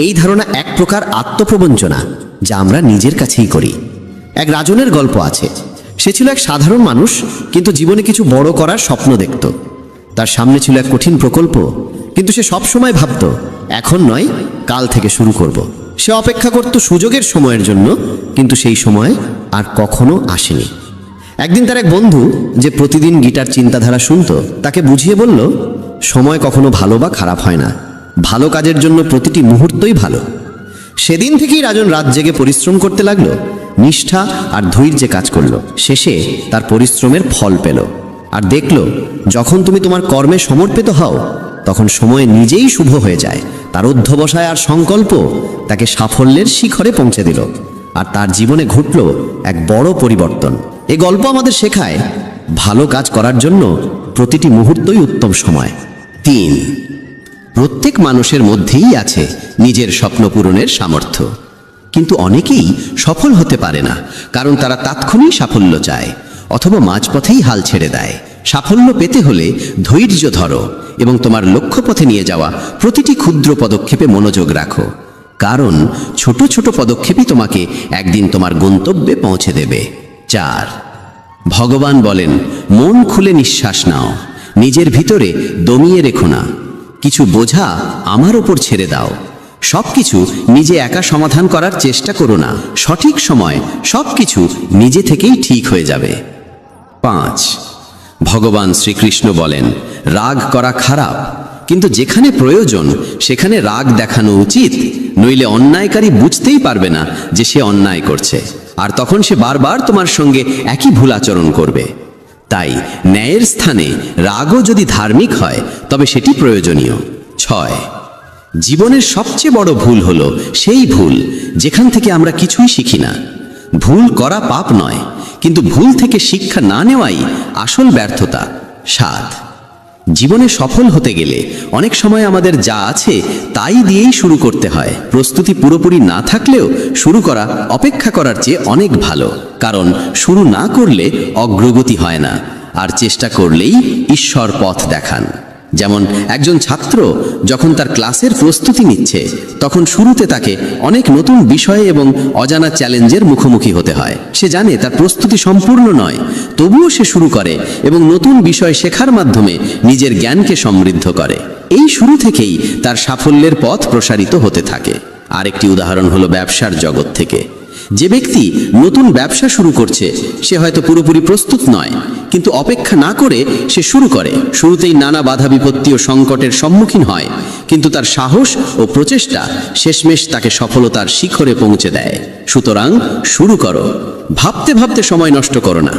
এই ধারণা এক প্রকার আত্মপ্রবঞ্চনা, যা আমরা নিজের কাছেই করি। এক রাজনের গল্প আছে। সে ছিল এক সাধারণ মানুষ, কিন্তু জীবনে কিছু বড় করার স্বপ্ন দেখত। তার সামনে ছিল এক কঠিন প্রকল্প, কিন্তু সে সব সময় ভাবত এখন নয়, কাল থেকে শুরু করব। সে অপেক্ষা করত সুযোগের সময়ের জন্য, কিন্তু সেই সময় আর কখনো আসেনি। একদিন তার এক বন্ধু, যে প্রতিদিন গীতার চিন্তাধারা শুনত, তাকে বুঝিয়ে বলল, সময় কখনো ভালো বা খারাপ হয় না, ভালো কাজের জন্য প্রতিটি মুহূর্তই ভালো। সেদিন থেকেই রাজন রাত জেগে পরিশ্রম করতে লাগলো, নিষ্ঠা আর ধৈর্যে কাজ করলো। শেষে তার পরিশ্রমের ফল পেল। আর দেখল, যখন তুমি তোমার কর্মে সমর্পিত হও তখন সময় নিজেই শুভ হয়ে যায়। তার অধ্যবসায় আর সংকল্প তাকে সাফল্যের শিখরে পৌঁছে দিল, আর তার জীবনে ঘটল এক বড় পরিবর্তন। এই গল্প আমাদের শেখায়, ভালো কাজ করার জন্য প্রতিটি মুহূর্তই উত্তম সময়। 3. প্রত্যেক মানুষের মধ্যেই আছে নিজের স্বপ্ন পূরণের সামর্থ্য, কিন্তু অনেকেই সফল হতে পারে না, কারণ তারা তাৎক্ষণিক সাফল্য চায় অথবা মাঝপথেই হাল ছেড়ে দেয়। সাফল্য পেতে হলে ধৈর্য ধরো এবং তোমার লক্ষ্যপথে নিয়ে যাওয়া প্রতিটি ক্ষুদ্র পদক্ষেপে মনোযোগ রাখো, কারণ ছোট ছোট পদক্ষেপই তোমাকে একদিন তোমার গন্তব্যে পৌঁছে দেবে। 4. ভগবান বলেন, মন খুলে নিঃশ্বাস নাও, নিজের ভিতরে দমিয়ে রেখো না, কিছু বোঝা আমার ওপর ছেড়ে দাও, সবকিছু নিজে একা সমাধান করার চেষ্টা করো না, সঠিক সময় সবকিছু নিজে থেকেই ঠিক হয়ে যাবে। 5. ভগবান শ্রীকৃষ্ণ বলেন, রাগ করা খারাপ, কিন্তু যেখানে প্রয়োজন সেখানে রাগ দেখানো উচিত, নইলে অন্যায়কারী বুঝতেই পারবে না যে সে অন্যায় করছে, আর তখন সে বারবার তোমার সঙ্গে একই ভুল আচরণ করবে। তাই ন্যায়ের স্থানে রাগও যদি ধার্মিক হয় তবে সেটি প্রয়োজনীয়। 6. জীবনের সবচেয়ে বড় ভুল হলো সেই ভুল যেখান থেকে আমরা কিছুই শিখি না। ভুল করা পাপ নয়, কিন্তু ভুল থেকে শিক্ষা না নেওয়াই আসল ব্যর্থতা। 7. জীবনে সফল হতে গেলে অনেক সময় আমাদের যা আছে তাই দিয়েই শুরু করতে হয়। প্রস্তুতি পুরোপুরি না থাকলেও শুরু করা অপেক্ষা করার চেয়ে অনেক ভালো, কারণ শুরু না করলে অগ্রগতি হয় না, আর চেষ্টা করলেই ঈশ্বর পথ দেখান। যেমন একজন ছাত্র যখন তার ক্লাসের প্রস্তুতি নিচ্ছে, তখন শুরুতে তাকে অনেক নতুন বিষয় এবং অজানা চ্যালেঞ্জের মুখোমুখি হতে হয়। সে জানে তার প্রস্তুতি সম্পূর্ণ নয়, তবুও সে শুরু করে এবং নতুন বিষয় শেখার মাধ্যমে নিজের জ্ঞানকে সমৃদ্ধ করে। এই শুরু থেকেই তার সাফল্যের পথ প্রসারিত হতে থাকে। আরেকটি উদাহরণ হলো ব্যবসার জগৎ থেকে। যে ব্যক্তি নতুন ব্যবসা শুরু করছে সে হয়তো পুরোপুরি প্রস্তুত নয়, কিন্তু অপেক্ষা না করে সে শুরু করে। শুরুতেই নানা বাধা বিপত্তি ও সংকটের সম্মুখীন হয়, কিন্তু তার সাহস ও প্রচেষ্টা শেষমেশ তাকে সফলতার শিখরে পৌঁছে দেয়। সুতরাং শুরু করো, ভাবতে ভাবতে সময় নষ্ট করো না।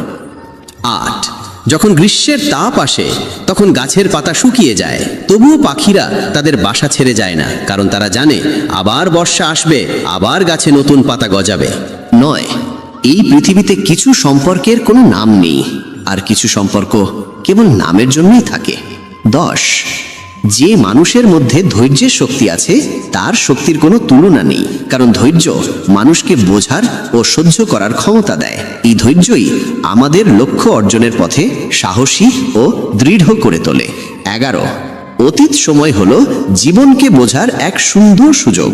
8. যখন গ্রীষ্মের তাপ আসে তখন গাছের পাতা শুকিয়ে যায়, তবুও পাখিরা তাদের বাসা ছেড়ে যায় না, কারণ তারা জানে আবার বর্ষা আসবে, আবার গাছে নতুন পাতা গজাবে। 9. এই পৃথিবীতে কিছু সম্পর্কের কোনো নাম নেই, আর কিছু সম্পর্ক কেবল নামের জন্যই থাকে। 10. যে মানুষের মধ্যে ধৈর্যের শক্তি আছে তার শক্তির কোনো তুলনা নেই, কারণ ধৈর্য মানুষকে বোঝার ও সহ্য করার ক্ষমতা দেয়। এই ধৈর্যই আমাদের লক্ষ্য অর্জনের পথে সাহসী ও দৃঢ় করে তোলে। 11, অতীত সময় হলো জীবনকে বোঝার এক সুন্দর সুযোগ,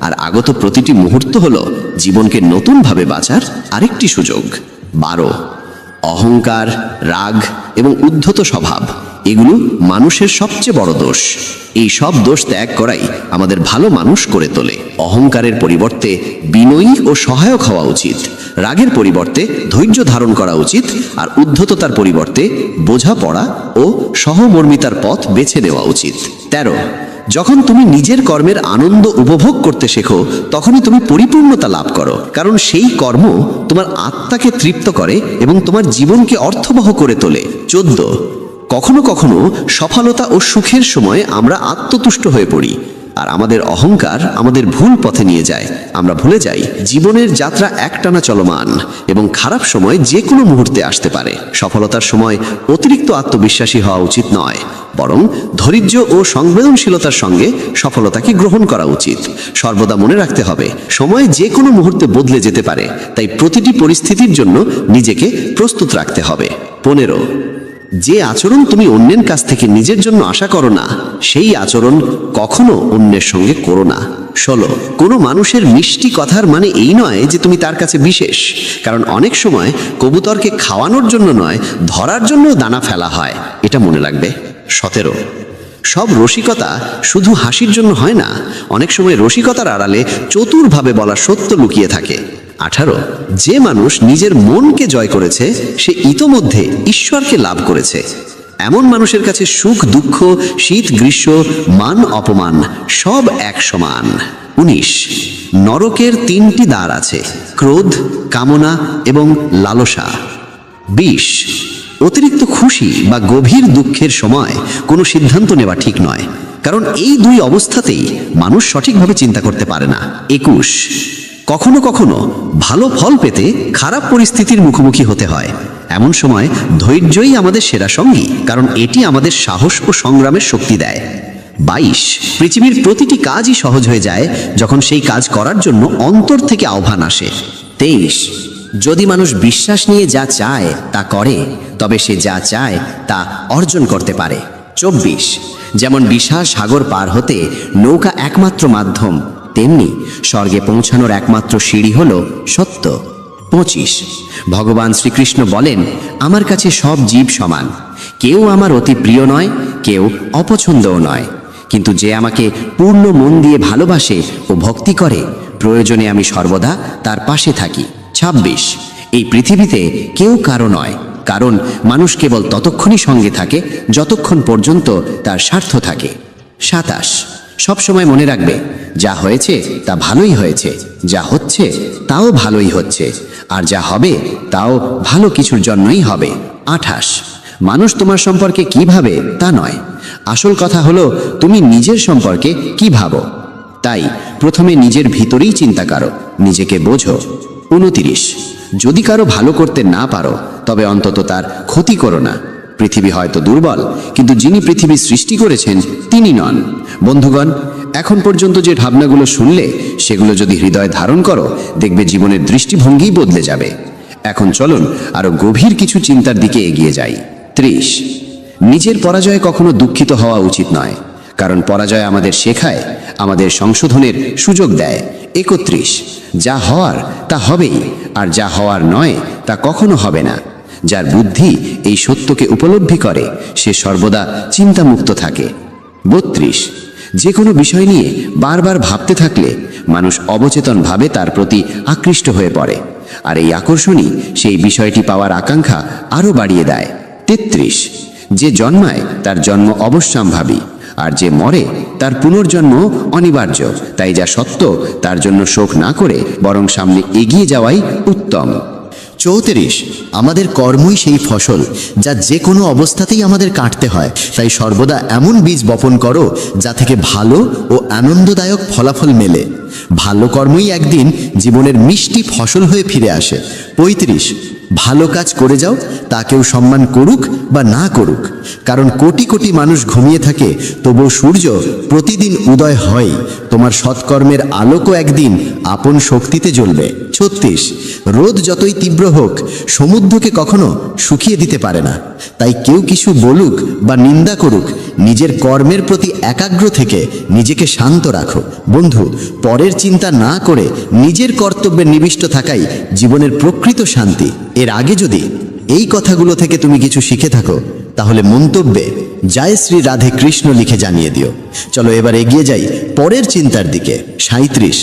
আর আগত প্রতিটি মুহূর্ত হলো জীবনকে নতুনভাবে বাঁচার আরেকটি সুযোগ। 12, অহংকার, রাগ এবং উদ্ধত স্বভাব এগুলো মানুষের সবচেয়ে বড় দোষ। এই সব দোষ ত্যাগ করাই আমাদের ভালো মানুষ করে তোলে। অহংকারের পরিবর্তে বিনয়ী ও সহায়ক হওয়া উচিত, রাগের পরিবর্তে ধৈর্য ধারণ করা উচিত, আর উদ্ধততার পরিবর্তে বোঝাপড়া ও সহমর্মিতার পথ বেছে নেওয়া উচিত। 13, যখন তুমি নিজের কর্মের আনন্দ উপভোগ করতে শেখো তখনই তুমি পরিপূর্ণতা লাভ করো, কারণ সেই কর্ম তোমার আত্মাকে তৃপ্ত করে এবং তোমার জীবনকে অর্থবহ করে তোলে। 14, কখনো কখনো সফলতা ও সুখের সময় আমরা আত্মতুষ্ট হয়ে পড়ি, আর আমাদের অহংকার আমাদের ভুল পথে নিয়ে যায়। আমরা ভুলে যাই জীবনের যাত্রা একটানা চলমান এবং খারাপ সময় যে কোনো মুহূর্তে আসতে পারে। সফলতার সময় অতিরিক্ত আত্মবিশ্বাসী হওয়া উচিত নয়, বরং ধৈর্য ও সংবেদনশীলতার সঙ্গে সফলতাকে গ্রহণ করা উচিত। সর্বদা মনে রাখতে হবে সময় যে কোনো মুহূর্তে বদলে যেতে পারে, তাই প্রতিটি পরিস্থিতির জন্য নিজেকে প্রস্তুত রাখতে হবে। 15, যে আচরণ তুমি অন্যের কাছ থেকে নিজের জন্য আশা করো না সেই আচরণ কখনো অন্যের সঙ্গে করো না। 16, কোনো মানুষের মিষ্টি কথার মানে এই নয় যে তুমি তার কাছে বিশেষ, কারণ অনেক সময় কবুতরকে খাওয়ানোর জন্য নয় ধরার জন্য দানা ফেলা হয়, এটা মনে রাখবে। 17, সব রসিকতা শুধু হাসির জন্য হয় না, অনেক সময় রসিকতার আড়ালে চতুরভাবে বলা সত্য লুকিয়ে থাকে। 18, যে মানুষ নিজের মনকে জয় করেছে সে ইতোমধ্যে ঈশ্বরকে লাভ করেছে। এমন মানুষের কাছে সুখ দুঃখ, শীত গ্রীষ্ম, মান অপমান সব এক সমান। 19, নরকের 3টি দ্বার আছে, ক্রোধ, কামনা এবং লালসা। 20, অতিরিক্ত খুশি বা গভীর দুঃখের সময় কোনো সিদ্ধান্ত নেওয়া ঠিক নয়, কারণ এই দুই অবস্থাতেই মানুষ সঠিকভাবে চিন্তা করতে পারে না। 21, কখনো কখনো ভালো ফল পেতে খারাপ পরিস্থিতির মুখোমুখি হতে হয়, এমন সময় ধৈর্যই আমাদের সেরা সঙ্গী, কারণ এটি আমাদের সাহস ও সংগ্রামের শক্তি দেয়। 22, পৃথিবীর প্রতিটি কাজই সহজ হয়ে যায় যখন সেই কাজ করার জন্য অন্তর থেকে আহ্বান আসে। 23, যদি মানুষ বিশ্বাস নিয়ে যা চায় তা করে তবে সে যা চায় তা অর্জন করতে পারে। 24, যেমন বিশাল সাগর পার হতে নৌকা একমাত্র মাধ্যম, তেমনি স্বর্গে পৌঁছানোর একমাত্র সিঁড়ি হল সত্য। 25, ভগবান শ্রীকৃষ্ণ বলেন, আমার কাছে সব জীব সমান, কেউ আমার অতি প্রিয় নয়, কেউ অপছন্দও নয়, কিন্তু যে আমাকে পূর্ণ মন দিয়ে ভালোবাসে ও ভক্তি করে প্রয়োজনে আমি সর্বদা তার পাশে থাকি। 26, এই পৃথিবীতে কেউ কারো নয়, কারণ মানুষ কেবল ততক্ষণই সঙ্গে থাকে যতক্ষণ পর্যন্ত তার স্বার্থ থাকে। 27, সবসময় মনে রাখবে যা হয়েছে তা ভালোই হয়েছে, যা হচ্ছে তাও ভালোই হচ্ছে, আর যা হবে তাও ভালো কিছুর জন্যই হবে। 28, মানুষ তোমার সম্পর্কে কি ভাবে তা নয়, আসল কথা হলো তুমি নিজের সম্পর্কে কি ভাবো। তাই প্রথমে নিজের ভিতরেই চিন্তা করো, নিজেকে বোঝো। 29, যদি কারো ভালো করতে না পারো তবে অন্তত তার ক্ষতি করো না। পৃথিবী হয়তো দুর্বল, কিন্তু যিনি পৃথিবী সৃষ্টি করেছেন তিনি নন। বন্ধুগণ, এখন পর্যন্ত যে ভাবনাগুলো শুনলে সেগুলো যদি হৃদয়ে ধারণ করো, দেখবে জীবনের দৃষ্টিভঙ্গি বদলে যাবে। এখন চলুন আরো গভীর কিছু চিন্তার দিকে এগিয়ে যাই। 30, নিজের পরাজয়ে কখনো দুঃখিত হওয়া উচিত নয়, কারণ পরাজয় আমাদের শেখায়, আমাদের সংশোধনের সুযোগ দেয়। 31, যা হওয়ার তা হবেই, আর যা হওয়ার নয় তা কখনো হবে না। যার বুদ্ধি এই সত্যকে উপলব্ধি করে সে সর্বদা চিন্তামুক্ত থাকে। 32, যে কোনো বিষয় নিয়ে বারবার ভাবতে থাকলে মানুষ অবচেতনভাবে তার প্রতি আকৃষ্ট হয়ে পড়ে, আর এই আকর্ষণই সেই বিষয়টি পাওয়ার আকাঙ্ক্ষা আরও বাড়িয়ে দেয়। 33, যে জন্মায় তার জন্ম অবশ্যম্ভাবী, আর যে মরে তার পুনর্জন্ম অনিবার্য, তাই যা সত্য তার জন্য শোক না করে বরং সামনে এগিয়ে যাওয়াই উত্তম। 34 আমাদের কর্মই সেই ফসল যা যে কোনো অবস্থাতেই আমাদের কাটতে হয়, তাই সর্বদা এমন বীজ বপন করো যা থেকে ভালো ও আনন্দদায়ক ফলাফল মেলে। ভালো কর্মই একদিন জীবনের মিষ্টি ফসল হয়ে ফিরে আসে। 35 ভালো কাজ করে যাও, তা কেউ সম্মান করুক বা না করুক, কারণ কোটি কোটি মানুষ ঘুমিয়ে থাকে, তবুও সূর্য প্রতিদিন উদয় হয়। তোমার সৎকর্মের আলোকও একদিন আপন শক্তিতে জ্বলবে। 36 রোদ যতই তীব্র হোক সমুদ্রকে কখনো শুকিয়ে দিতে পারে না, তাই কেউ কিছু বলুক বা নিন্দা করুক, নিজের কর্মের প্রতি একাগ্র থেকে নিজেকে শান্ত রাখো। বন্ধু, পরের চিন্তা না করে নিজের কর্তব্যে নিবিষ্ট থাকাই জীবনের প্রকৃত শান্তি। এর আগে যদি এই কথাগুলো থেকে তুমি কিছু শিখে থাকো, তাহলে মন্তব্যে জয় শ্রী রাধে কৃষ্ণ লিখে জানিয়ে দিও। চলো এবার এগিয়ে যাই পরের চিন্তার দিকে। 37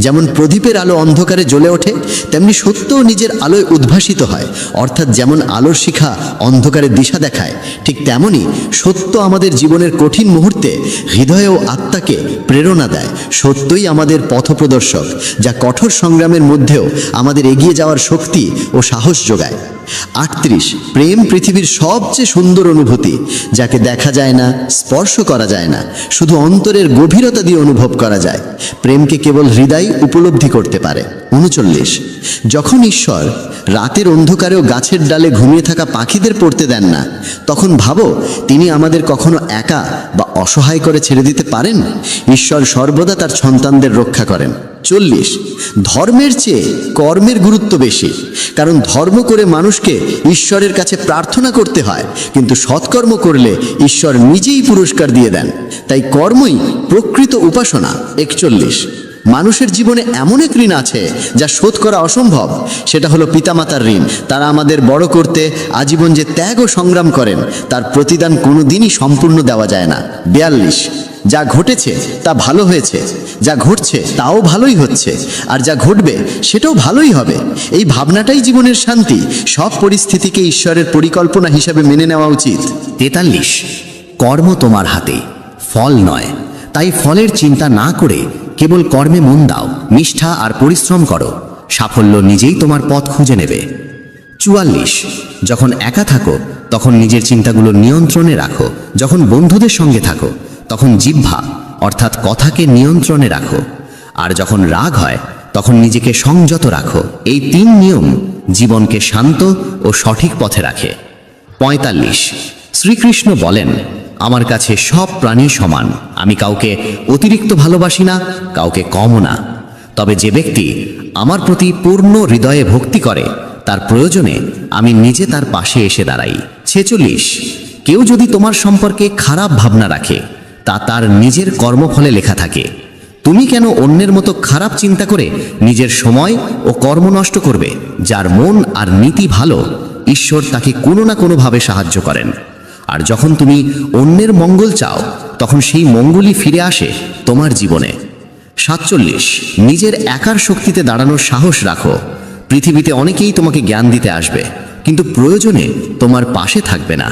যেমন প্রদীপের আলো অন্ধকারে জ্বলে ওঠে, তেমনি সত্যও নিজের আলোয় উদ্ভাসিত হয়। অর্থাৎ যেমন আলোর শিখা অন্ধকারে দিশা দেখায়, ঠিক তেমনি সত্য আমাদের জীবনের কঠিন মুহূর্তে হৃদয় ও আত্মাকে প্রেরণা দেয়। সত্যই আমাদের পথপ্রদর্শক, যা কঠোর সংগ্রামের মধ্যেও আমাদের এগিয়ে যাওয়ার শক্তি ও সাহস যোগায়। 38 প্রেম পৃথিবীর সবচেয়ে সুন্দর অনুভূতি, যাকে দেখা যায় না, স্পর্শ করা যায় না, শুধু অন্তরের গভীরতা দিয়ে অনুভব করা যায়। প্রেমকে কেবল হৃদয় উপলব্ধি করতে পারে। 39 যখন ঈশ্বর রাতের অন্ধকারেও গাছের ডালে ঘুমিয়ে থাকা পাখিদের পড়তে দেন না, তখন ভাবো তিনি আমাদের কখনো একা বা অসহায় করে ছেড়ে দিতে পারেন? ঈশ্বর সর্বদা তার সন্তানদের রক্ষা করেন। 40 ধর্মের চেয়ে কর্মের গুরুত্ব বেশি, কারণ ধর্ম করে মানুষকে ঈশ্বরের কাছে প্রার্থনা করতে হয়, কিন্তু সৎকর্ম করলে ঈশ্বর নিজেই পুরস্কার দিয়ে দেন, তাই কর্মই প্রকৃত উপাসনা। 41 মানুষের জীবনে এমন এক ঋণ আছে যা শোধ করা অসম্ভব, সেটা হলো পিতামাতার ঋণ। তারা আমাদের বড় করতে আজীবন যে ত্যাগ ও সংগ্রাম করেন, তার প্রতিদান কোনোদিনই সম্পূর্ণ দেওয়া যায় না। 42 যা ঘটেছে তা ভালো হয়েছে, যা ঘটছে তাও ভালোই হচ্ছে, আর যা ঘটবে সেটাও ভালোই হবে। এই ভাবনাটাই জীবনের শান্তি। সব পরিস্থিতিকে ঈশ্বরের পরিকল্পনা হিসাবে মেনে নেওয়া উচিত। 43 কর্ম তোমার হাতে, ফল নয়, তাই ফলের চিন্তা না করে কেবল কর্মে মন দাও, নিষ্ঠা আর পরিশ্রম করো, সাফল্য নিজেই তোমার পথ খুঁজে নেবে। 44 যখন একা থাকো তখন নিজের চিন্তাগুলো নিয়ন্ত্রণে রাখো, যখন বন্ধুদের সঙ্গে থাকো তখন জিহ্বা অর্থাৎ কথাকে নিয়ন্ত্রণে রাখো, আর যখন রাগ হয় তখন নিজেকে সংযত রাখো। এই 3 নিয়ম জীবনকে শান্ত ও সঠিক পথে রাখে। 45 শ্রীকৃষ্ণ বলেন, আমার কাছে সব প্রাণী সমান, আমি কাউকে অতিরিক্ত ভালোবাসি না, কাউকে কমও না। তবে যে ব্যক্তি আমার প্রতি পূর্ণ হৃদয়ে ভক্তি করে, তার প্রয়োজনে আমি নিজে তার পাশে এসে দাঁড়াই। 46 কেউ যদি তোমার সম্পর্কে খারাপ ভাবনা রাখে, তা তার নিজের কর্মফলে লেখা থাকে। তুমি কেন অন্যের মতো খারাপ চিন্তা করে নিজের সময় ও কর্ম নষ্ট করবে? যার মন আর নীতি ভালো, ঈশ্বর তাকে কোনো না কোনোভাবে সাহায্য করেন। আর যখন তুমি অন্যের মঙ্গল চাও, তখন সেই মঙ্গলই ফিরে আসে তোমার জীবনে। 47 নিজের একার শক্তিতে দাঁড়ানোর সাহস রাখো। পৃথিবীতে অনেকেই তোমাকে জ্ঞান দিতে আসবে, কিন্তু প্রয়োজনে তোমার পাশে থাকবে না,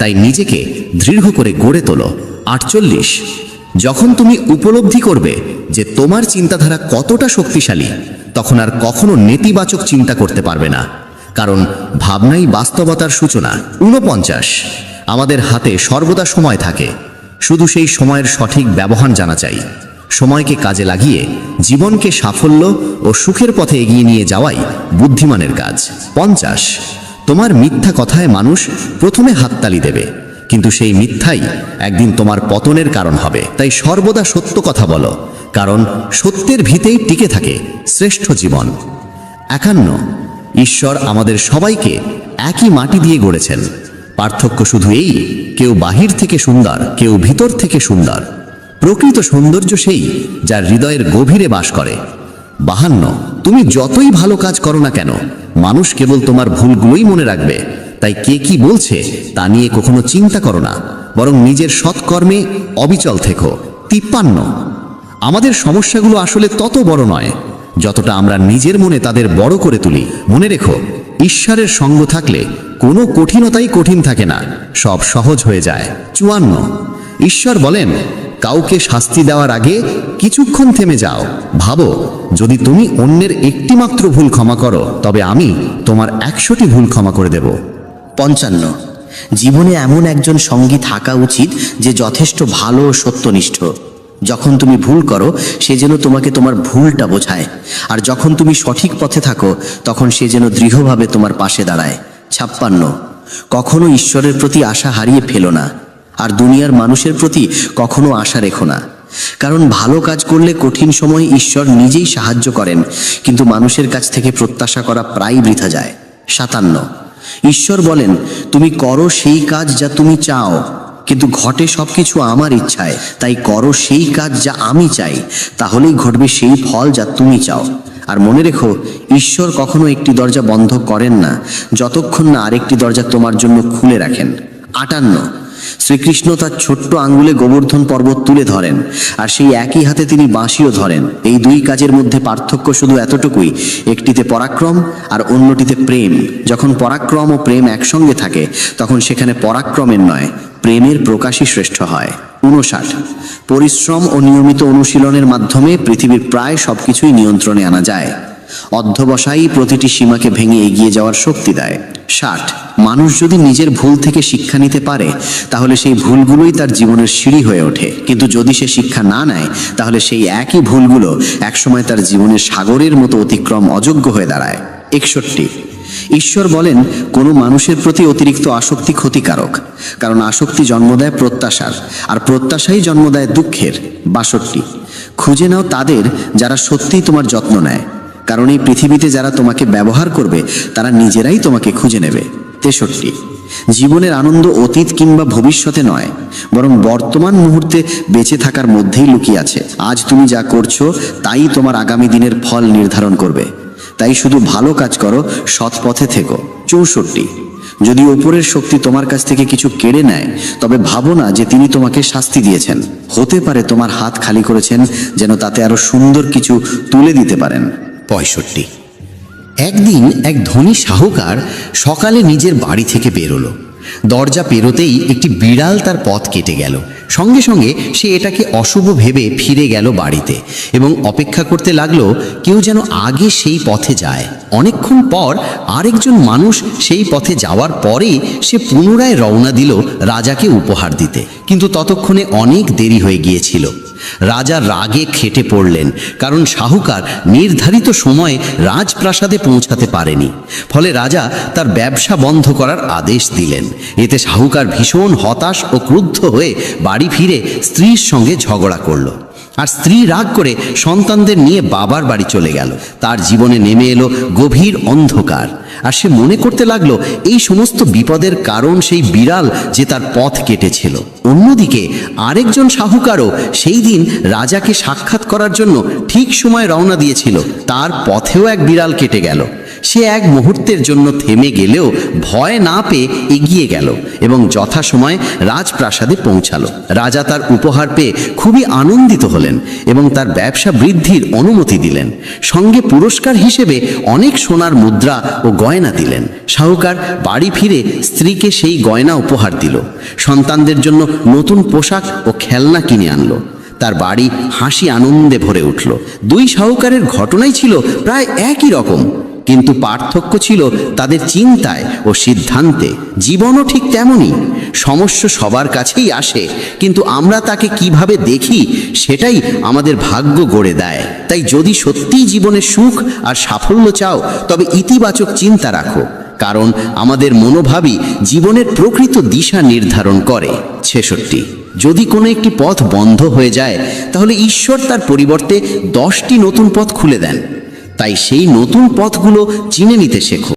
তাই নিজেকে দৃঢ় করে গড়ে তোলো। 48 যখন তুমি উপলব্ধি করবে যে তোমার চিন্তাধারা কতটা শক্তিশালী, তখন আর কখনো নেতিবাচক চিন্তা করতে পারবে না, কারণ ভাবনাই বাস্তবতার সূচনা। 49 আমাদের হাতে সর্বদা সময় থাকে, শুধু সেই সময়ের সঠিক ব্যবহার জানা চাই। সময়কে কাজে লাগিয়ে জীবনকে সাফল্য ও সুখের পথে এগিয়ে নিয়ে যাওয়াই বুদ্ধিমানের কাজ। 50 তোমার মিথ্যা কথায় মানুষ প্রথমে হাততালি দেবে, কিন্তু সেই মিথ্যাই একদিন তোমার পতনের কারণ হবে। তাই সর্বদা সত্য কথা বলো, কারণ সত্যের ভিতেই টিকে থাকে শ্রেষ্ঠ জীবন। 51 ঈশ্বর আমাদের সবাইকে একই মাটি দিয়ে গড়েছেন, পার্থক্য শুধু এই, কেউ বাহির থেকে সুন্দর, কেউ ভিতর থেকে সুন্দর। প্রকৃত সৌন্দর্য সেই যার হৃদয়ের গভীরে বাস করে। 52 তুমি যতই ভালো কাজ করো না কেন, মানুষ কেবল তোমার ভুলগুলোই মনে রাখবে, তাই কে কি বলছে তা নিয়ে কখনো চিন্তা করো না, বরং নিজের সৎকর্মে অবিচল থেকো। 53 আমাদের সমস্যাগুলো আসলে তত বড় নয় যতটা আমরা নিজের মনে তাদের বড় করে তুলি। মনে রেখো, ঈশ্বরের সঙ্গ থাকলে কোনো কঠিনতাই কঠিন থাকে না, সব সহজ হয়ে যায়। 54 ঈশ্বর বলেন, কাউকে শাস্তি দেওয়ার আগে কিছুক্ষণ থেমে যাও, ভাবো, যদি তুমি অন্যের একটি মাত্র ভুল ক্ষমা করো তবে আমি তোমার 100টি ভুল ক্ষমা করে দেব। 55 জীবনে এমন একজন সঙ্গী থাকা উচিত যে যথেষ্ট ভালো ও সত্যনিষ্ঠ। যখন তুমি ভুল করো সে যেন তোমাকে তোমার ভুলটা বোঝায়, আর যখন তুমি সঠিক পথে থাকো তখন সে যেন দৃঢ়ভাবে তোমার পাশে দাঁড়ায়। 56 কখনো ঈশ্বরের প্রতি আশা হারিয়ে ফেলো না, আর দুনিয়ার মানুষের প্রতি কখনো আশা রেখো না, কারণ ভালো কাজ করলে কঠিন সময়ে ঈশ্বর নিজেই সাহায্য করেন, কিন্তু মানুষের কাছ থেকে প্রত্যাশা করা প্রায় বৃথা যায়। 57 ঈশ্বর বলেন, তুমি করো সেই কাজ যা তুমি চাও, কিন্তু ঘটে সবকিছু আমার ইচ্ছায়, তাই করো সেই কাজ যা আমি চাই, তাহলেই ঘটবে সেই ফল যা তুমি চাও। আর মনে রেখো, ঈশ্বর কখনো একটি দরজা বন্ধ করেন না যতক্ষণ না আরেকটি দরজা তোমার জন্য খুলে রাখেন। 58 শ্রীকৃষ্ণ তার ছোট্ট আঙ্গুলে গোবর্ধন পর্বত তুলে ধরেন, আর সেই একই হাতে তিনি বাঁশিও ধরেন। এই দুই কাজের মধ্যে পার্থক্য শুধু এতটুকুই, একটিতে পরাক্রম আর অন্যটিতে প্রেম। যখন পরাক্রম ও প্রেম একসঙ্গে থাকে তখন সেখানে পরাক্রমের নয়, প্রেমের প্রকাশই শ্রেষ্ঠ হয়। 59 পরিশ্রম ও নিয়মিত অনুশীলনের মাধ্যমে পৃথিবীর প্রায় সবকিছুই নিয়ন্ত্রণে আনা যায়। অধ্যবসায়ই প্রতিটি সীমাকে ভেঙে এগিয়ে যাওয়ার শক্তি দেয়। 60 মানুষ যদি নিজের ভুল থেকে শিক্ষা নিতে পারে তাহলে সেই ভুলগুলোই তার জীবনের সিঁড়ি হয়ে ওঠে, কিন্তু যদি সে শিক্ষা না নেয় তাহলে সেই একই ভুলগুলো একসময় তার জীবনের সাগরের মতো অতিক্রম অযোগ্য হয়ে দাঁড়ায়। 61 ঈশ্বর বলেন, কোনো মানুষের প্রতি অতিরিক্ত আসক্তি ক্ষতিকারক, কারণ আসক্তি জন্ম দেয় প্রত্যাশার, আর প্রত্যাশাই জন্ম দেয় দুঃখের। 62 খুঁজে নাও তাদের যারা সত্যিই তোমার যত্ন নেয়, কারণ এই পৃথিবীতে যারা তোমাকে ব্যবহার করবে তারা নিজেরাই তোমাকে খুঁজে নেবে। 63 জীবনের আনন্দ অতীত কিংবা ভবিষ্যতে নয়, বরং বর্তমান মুহূর্তে বেঁচে থাকার মধ্যেই লুকিয়ে আছে। আজ তুমি যা করছো তাই তোমার আগামী দিনের ফল নির্ধারণ করবে, তাই শুধু ভালো কাজ করো, সৎ পথে থেকো। 64 যদি ওপরের শক্তি তোমার কাছ থেকে কিছু কেড়ে নেয় তবে ভাবো না যে তিনি তোমাকে শাস্তি দিয়েছেন, হতে পারে তোমার হাত খালি করেছেন যেন তাতে আরো সুন্দর কিছু তুলে দিতে পারেন। 65 একদিন এক ধনী শাহুকার সকালে নিজের বাড়ি থেকে বেরোলো। দরজা পেরোতেই একটি বিড়াল তার পথ কেটে গেল। সঙ্গে সঙ্গে সে এটাকে অশুভ ভেবে ফিরে গেল বাড়িতে এবং অপেক্ষা করতে লাগলো কেউ যেন আগে সেই পথে যায়। অনেকক্ষণ পর আরেকজন মানুষ সেই পথে যাওয়ার পরেই সে পুনরায় রওনা দিল রাজাকে উপহার দিতে, কিন্তু ততক্ষণে অনেক দেরি হয়ে গিয়েছিল। রাজা রাগে খেটে পড়লেন, কারণ শাহুকার নির্ধারিত সময়ে রাজপ্রাসাদে পৌঁছাতে পারেনি। ফলে রাজা তার ব্যবসা বন্ধ করার আদেশ দিলেন। এতে শাহুকার ভীষণ হতাশ ও ক্রুদ্ধ হয়ে বাড়ি ফিরে স্ত্রীর সঙ্গে ঝগড়া করল, আর স্ত্রী রাগ করে সন্তানদের নিয়ে বাবার বাড়ি চলে গেল। তার জীবনে নেমে এলো গভীর অন্ধকার, আর সে মনে করতে লাগলো এই সমস্ত বিপদের কারণ সেই বিড়াল যে তার পথ কেটেছিল। অন্যদিকে আরেকজন শাহুকারও সেই দিন রাজাকে সাক্ষাৎ করার জন্য ঠিক সময় রওনা দিয়েছিল, তার পথেও এক বিড়াল কেটে গেল। সে এক মুহূর্তের জন্য থেমে গেলেও ভয় না পেয়ে এগিয়ে গেল এবং যথাসময়ে রাজপ্রাসাদে পৌঁছালো। রাজা তার উপহার পেয়ে খুবই আনন্দিত হলেন এবং তার ব্যবসা বৃদ্ধির অনুমতি দিলেন। সঙ্গে পুরস্কার হিসেবে অনেক সোনার মুদ্রা ও গয়না দিলেন। শাহুকার বাড়ি ফিরে স্ত্রীকে সেই গয়না উপহার দিল, সন্তানদের জন্য নতুন পোশাক ও খেলনা কিনে আনলো। তার বাড়ি হাসি আনন্দে ভরে উঠল। দুই শাহুকারের ঘটনাই ছিল প্রায় একই রকম, কিন্তু পার্থক্য ছিল তাদের চিন্তায় ও সিদ্ধান্তে। জীবনও ঠিক তেমনই, সমস্যা সবার কাছেই আসে, কিন্তু আমরা তাকে কিভাবে দেখি সেটাই আমাদের ভাগ্য গড়ে দেয়। তাই যদি সত্যিই জীবনে সুখ আর সাফল্য চাও তবে ইতিবাচক চিন্তা রাখো, কারণ আমাদের মনোভাবই জীবনের প্রকৃত দিশা নির্ধারণ করে। 66 যদি কোনো একটি পথ বন্ধ হয়ে যায় তাহলে ঈশ্বর তার পরিবর্তে 10টি নতুন পথ খুলে দেন, তাই সেই নতুন পথগুলো চিনে নিতে শেখো।